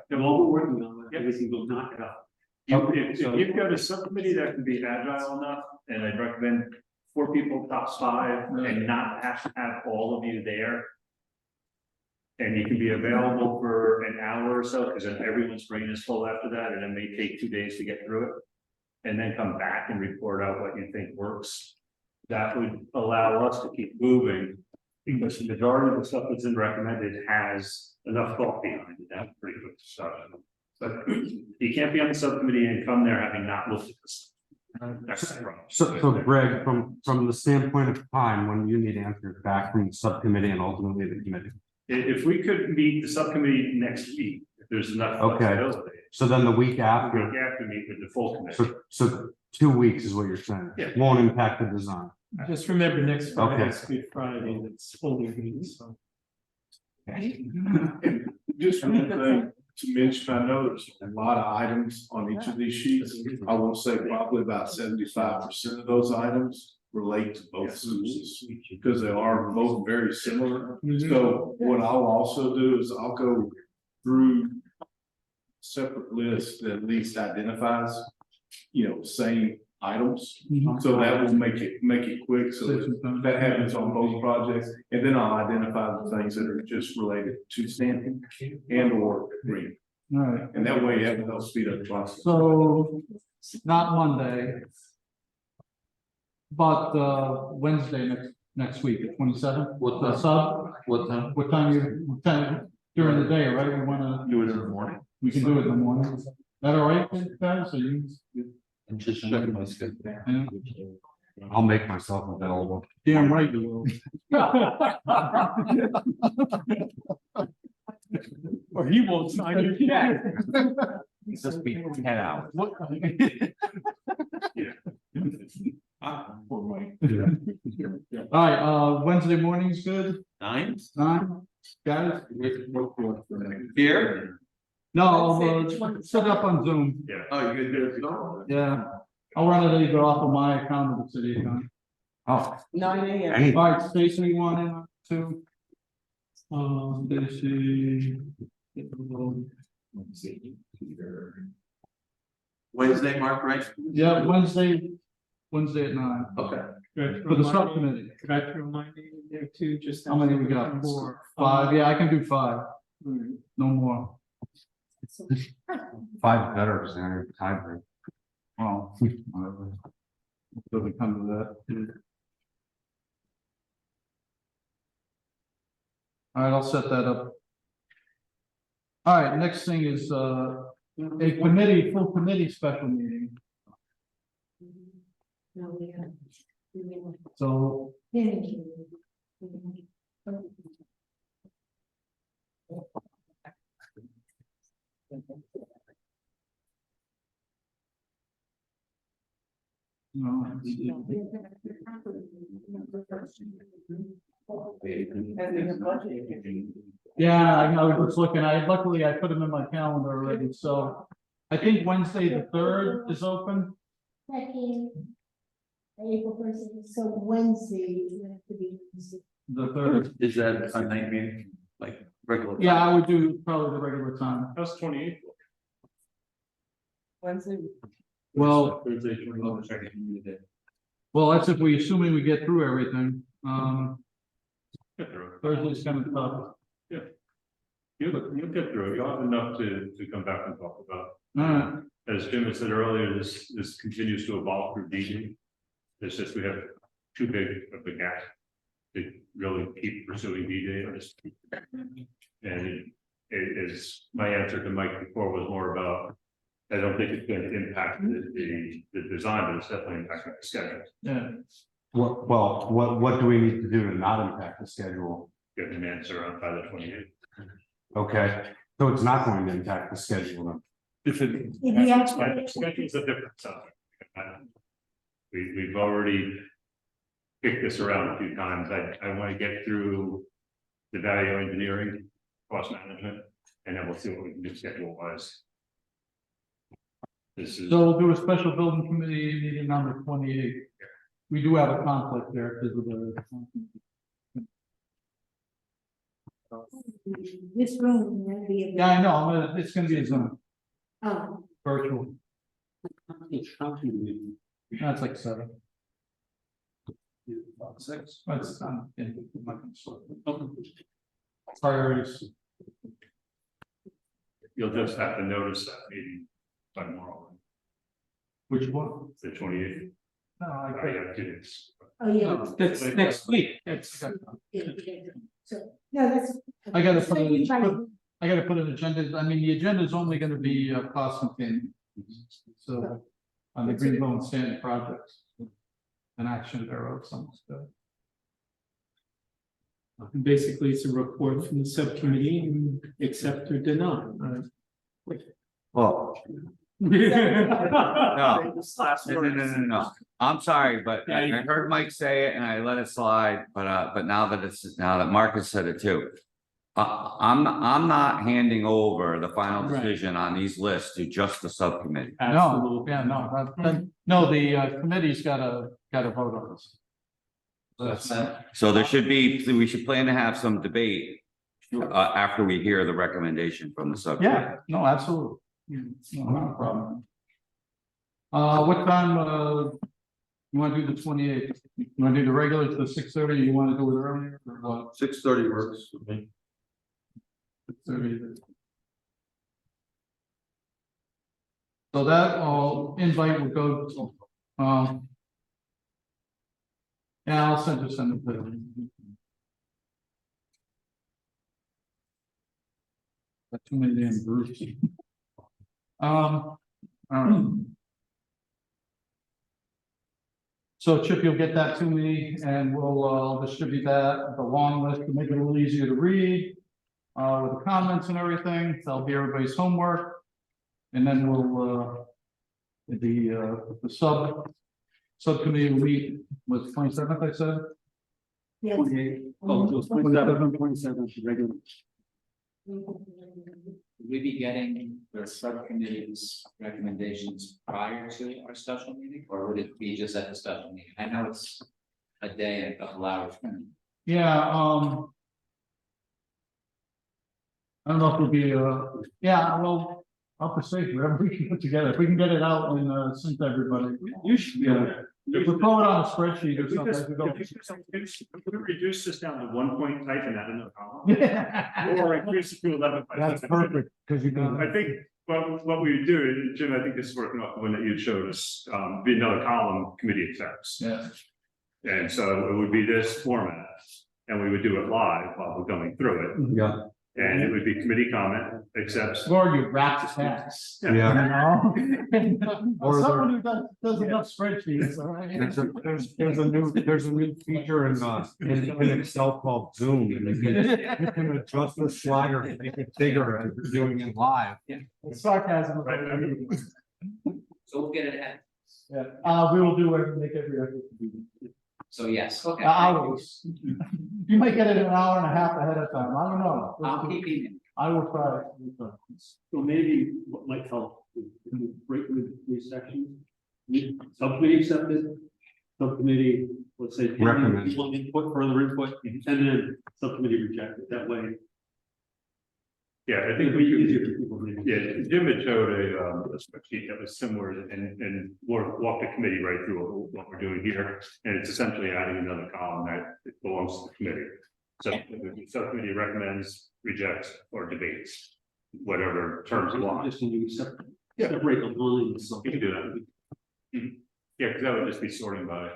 they're all working on it, everything will knock it out. If you've got a subcommittee that can be agile enough, and I'd recommend 4 people, top 5, and not have to have all of you there. And you can be available for an hour or so, because then everyone's brain is full after that, and it may take 2 days to get through it. And then come back and report out what you think works. That would allow us to keep moving, because the majority of the stuff that's been recommended has enough thought behind it. That's pretty quick to start. But you can't be on the subcommittee and come there having not looked at this. That's the problem. So Greg, from the standpoint of time, when you need answers back from the subcommittee and ultimately the committee. If we could meet the subcommittee next week, if there's enough Okay. flexibility. So then the week We after, have to meet with the full committee. so 2 weeks is what you're saying. Yeah. Won't impact the design. Just remember, next Friday Okay. is Good Friday, and it's fully green, so. Just one thing to mention, I know there's a lot of items on each of these sheets. I will say probably about 75% of those items relate to both schools, because they are both very similar. So what I'll also do is I'll go through separate lists that at least identifies, same items. So that will make it quick, so that happens on both projects, and then I'll identify the things that are just related to stamping and or green. All right, And that way it helps speed up the process. so not Monday. But Wednesday next week, the 27th. What The time? sub, What time? what time during the day, right? We wanna, Do it in the morning. we can do it in the morning. Is that all right, guys? So you, I'm just checking my schedule. yeah, I'll make myself available. damn right you will. Or he won't sign your check. Just be 10 hours. What? For Mike. All right, Wednesday morning's good, 9? 9, guys? Here? No, I'll set it up on Zoom, Oh, you're gonna do it? yeah. I'll run it either off of my account or the city account. Oh, 9 a.m. any, All right, Stacy, you want in too? Stacy. Wednesday, Mark, right? Yeah, Wednesday at 9, Okay. for the subcommittee. Could I throw my name in there too, just? How many we got? 4, 5, yeah, I can do 5, no more. 5 better, because they're hybrid. Well, whatever. Doesn't come to that. All right, I'll set that up. All right, next thing is a full committee special meeting, No, we have. so. No. Yeah, I was just looking, luckily I put them in my calendar already, so I think Wednesday the 3rd is open. Second. April 1st, so Wednesday, you have to be. The 3rd, Is that a night meeting, like regular? yeah, I would do probably the regular time. That's 28th. Wednesday. Well, Thursday, 29th. well, that's if assuming we get through everything, Get through it. Thursday's kind of tough. You'll get through it. You'll have enough to come back and talk about. All right, As Jim had said earlier, this continues to evolve through DD. It's just we have too big of a gap to really keep pursuing DD. And it is, my answer to Mike before was more about, I don't think it's going to impact the design, but it's definitely impacting the schedule. yeah, What do we need to do to not impact the schedule? Get an answer on by the 28th. Okay, so it's not going to impact the schedule then. If it. If we actually- Schedule's a different subject. We've already kicked this around a few times. I want to get through the value engineering, cost management, and then we'll see what we can do schedule wise. This is, so we'll do a special building committee meeting on the 28th. We do have a conflict there because of the. This room will be. Yeah, I know, it's gonna be a Zoom, Oh, virtual, that's like 7. Six. That's, priorities. You'll just have to notice that meeting by tomorrow, Which one? the 28th. No, I have 2 days. oh, yeah. No. That's next week, that's. So, no, that's. I gotta So put you try it, to- I gotta put an agenda, I mean, the agenda is only gonna be cost containment. So, on the Greenville Stanton projects. An action thereof, some stuff. And basically, it's a report from the subcommittee, and accept or deny. Well, no. I'm sorry, but I heard Mike say it and I let it slide, but now that Marcus said it too. I'm not handing over the final Right. decision on these lists to just the subcommittee. No, Absolutely. yeah, no, the committee's gotta vote on this. So there should be, we should plan to have some debate after we hear the recommendation from the subcommittee. Yeah, no, absolutely. No, not a problem. What time, you wanna do the 28th? You wanna do the regular to the 6:30, you wanna do it earlier, or what? 6:30 works for me. 6:30. So that, invite will go to, yeah, I'll send it. Got too many damn groups. So Chip, you'll get that to me and we'll distribute that, the long list to make it a little easier to read. With the comments and everything, that'll be everybody's homework. And then we'll, the subcommittee will meet with 27th, I said. Yes. 28. Oh, it was 27, regular. Will we be getting the subcommittee's recommendations prior to our special meeting, or would it be just at the special meeting? I know it's a day and a couple hours. Yeah, I don't know if it'll be, yeah, well, I'll proceed, whatever we can put together, if we can get it out and send to everybody. You should be able to. If we throw it on a spreadsheet or If we something. reduce this down to 1 point type and add another column. Yeah. Or increase it to 11. That's perfect, because you can. I think, what we would do, Jim, I think this is working off the one that you showed us, be another column, committee accepts. Yeah. And so it would be this format, and we would do it live while we're going through it. Yeah. And it would be committee comment, accepts. Or you wrap the tax. Yeah. You know? Or Someone who does enough spreadsheets, all right? There's a new feature in Excel called Zoom, and you can adjust the slider and make it bigger as you're doing it live. Sarcasm. So we'll get it ahead. Yeah, we will do make every effort to do that. So yes, okay. Hours. You might get it an hour and a half ahead of time, I don't know. I'll keep eating. I will try. So maybe what might help, break into 3 sections. Subcommittee accepted, subcommittee, let's say. Recommend. Input, further input, and then subcommittee rejected, that way. Yeah, I think It'd be easier for people. maybe. Yeah, Jim had showed a spreadsheet that was similar and walked the committee right through what we're doing here. And it's essentially adding another column that belongs to the committee. So the subcommittee recommends, rejects, or debates, whatever terms you want. Just when you separate the lines. You can do that. Mhm. Yeah, because that would just be sorting by,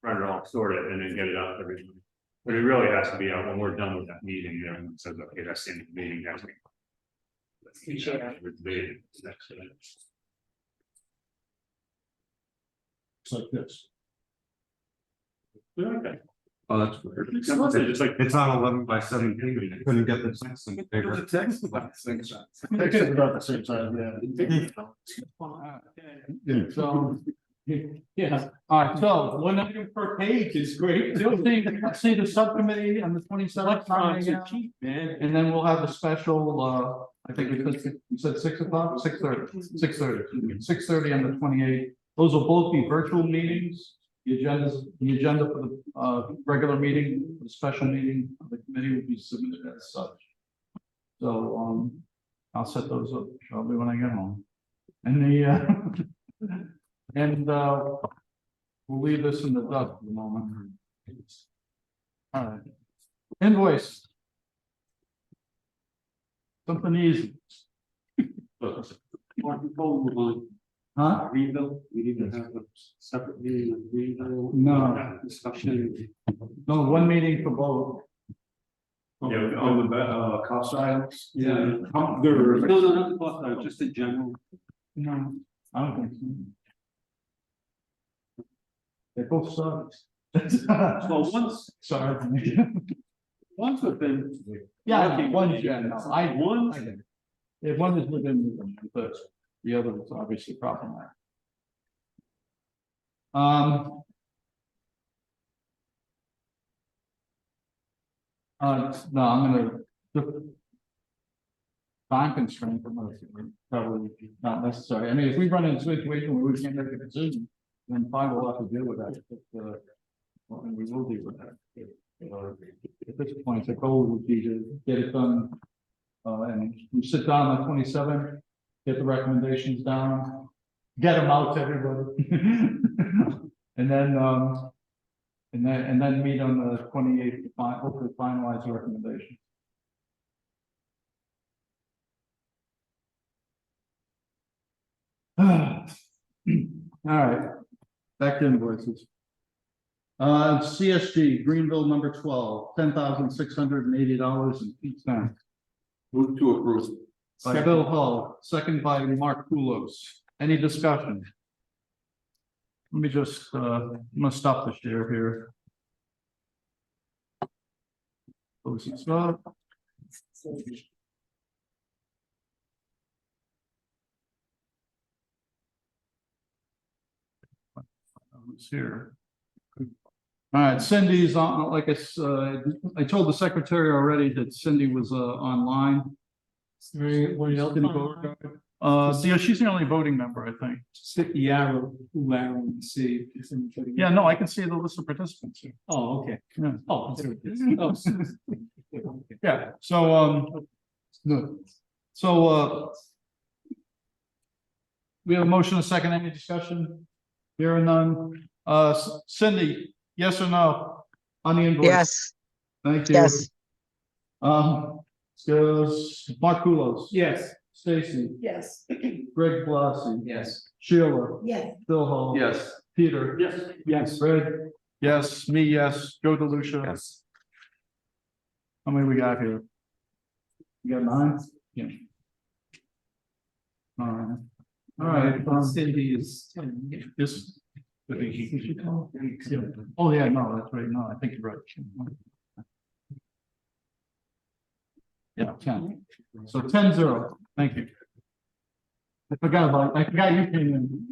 run it all, sort it, and then get it out to everybody. But it really has to be out when we're done with that meeting, everyone says, okay, that's the end of the meeting, next week. Let's keep that, we're debating next. It's like this. Okay. Oh, that's weird. It's like, It's on 11 by 17, you couldn't get the text any bigger. Text is about the same time, yeah. So, yeah, all right, so 1 item per page is great. See the subcommittee on the 27th. Man. And then we'll have a special, I think you said 6 o'clock, 6:30, 6:30 on the 28th. Those will both be virtual meetings. the agenda for the, regular meeting, the special meeting of the committee will be submitted as such. So, I'll set those up shortly when I get home. And we'll leave this in the dust for the moment. All right. Invoice. Something easy. Huh? Greenville, we need to have a separate meeting with Greenville. No. Discussion. No, one meeting for both. Yeah, on the, cost items. Yeah. There No, not the cost, just in general. No, I don't think so. They both suck. Well, once, Sorry. once have been. Yeah, one, yeah, no, I One, get it. If one is within the, the other is obviously problematic. No, I'm gonna. Time constraint, probably not necessary. I mean, if we run into a situation where we can't make a decision, then fine, we'll have to deal with that. Well, and we will deal with that. At this point, the goal would be to get it done. And we sit down on the 27th, get the recommendations down, get them out to everybody. And then meet on the 28th to hopefully finalize the recommendation. All right, back to invoices. CSG Greenville number 12, $10,680.08. Move to approve. By Bill Hull, second by Mark Kulos. Any discussion? Let me just, I'm gonna stop the share here. Close this up. Who's here? All right, Cindy's on, like I told the secretary already that Cindy was online. What else? Yeah, she's the only voting member, I think. Just hit the arrow and see. if anybody- Yeah, no, I can see the list of participants here. Oh, okay. Yeah. Oh, there it is. Oh. Okay. Yeah, so, good. So, we have a motion, a second, any discussion? Here and none. Cindy, yes or no? On the invoice? Yes, Thank you. yes, Goes Mark Kulos. Yes. Stacy. Yes. Greg Blassie. Yes. Sheila. Yes. Bill Hall. Yes. Peter. yes, Yes. Fred. Yes. Me, yes. Joe DeLucia. Yes. How many we got here? You got 9? Yeah. All right. Cindy is 10. This. Oh, yeah, no, that's right. No, I think you're right. Yeah, 10. So 10-0. Thank you. I forgot you came in.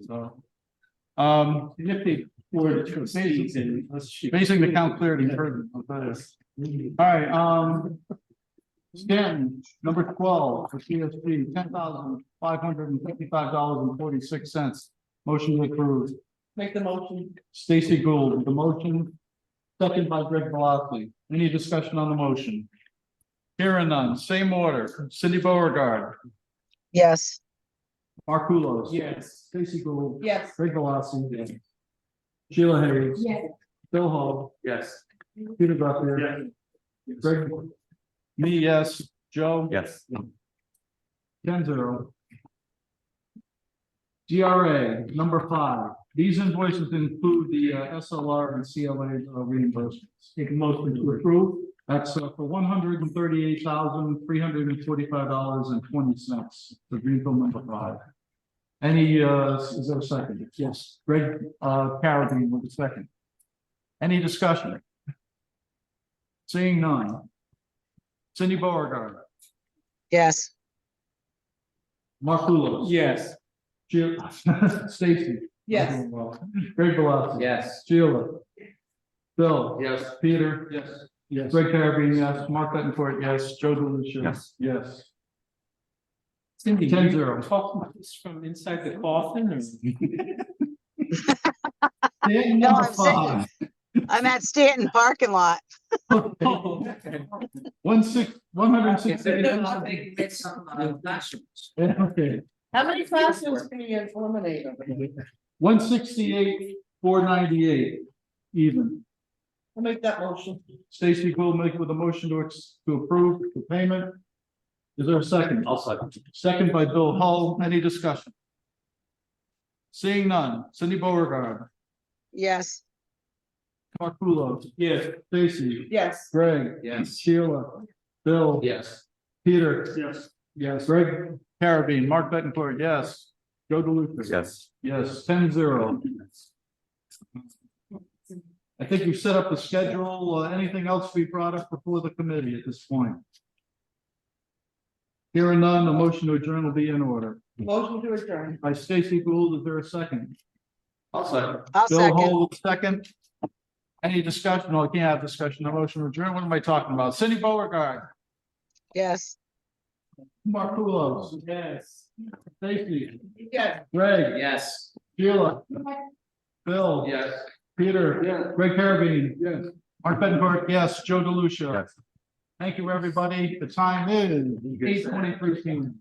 So, basing the count cleared and further. All right, Stanton, number 12 for CSP, $10,555.46. Motion to approve. make the motion. Stacy Gould with the motion, second by Greg Velocity. Any discussion on the motion? Hearing none, same order. Cindy Beauregard, Yes, Mark Kulos. Yes. Stacy Gould. yes, Greg Velocity. Yes. Sheila Hayes. Yes. Bill Hall. Yes. Peter Buckner. Greg. Me, yes. Joe. Yes. 10-0. DRA number 5. These invoices include the SLR and CLA reimbursements. Take a motion to approve. That's for $138,345.20 for Greenville number 5. Any is there a second? Yes. Greg Carradine with a second. Any discussion? Seeing none. Cindy Beauregard. yes, Mark Kulos. Yes. Stacy. yes, Greg Velocity. Yes. Sheila. Bill. Yes. Peter. Yes. Yes. Greg Carabin, yes. Mark Bettencourt, yes. Joe DeLucia. Yes. Yes. Cindy, 10-0. talking about this from inside the coffin or? Stanton, No, number I'm saying- 5. I'm at Stanton parking lot. Oh, okay. 160. Okay. How many classrooms can you eliminate? 168, 498, even. I'll make that motion. Stacy Gould make with a motion to approve the payment. Is there a second? I'll second. Second by Bill Hull. Any discussion? Seeing none. Cindy Beauregard, Yes. Mark Rulo, Yes. Stacy, Yes. Greg, Yes. Sheila, Bill, Yes. Peter, Yes. yes, Greg Carabine, Mark Betancourt, yes. Joe DeLuca. Yes. Yes, 10-0. I think you set up the schedule. Anything else we brought up before the committee at this point? Hearing none, the motion to adjourn will be in order. Motion to adjourn. By Stacy Gould, is there a second? I'll second. I'll Bill second. Hull, second. Any discussion? No, we can't have discussion. The motion to adjourn. What am I talking about? Cindy Beauregard, Yes. Mark Rulo, Yes. Stacy, Yes. Greg, Yes. Sheila, Bill, Yes. Peter, Greg Carabine, Yes. Mark Betancourt, yes, Joe DeLucia. Yes. Thank you, everybody. The time is 8:23.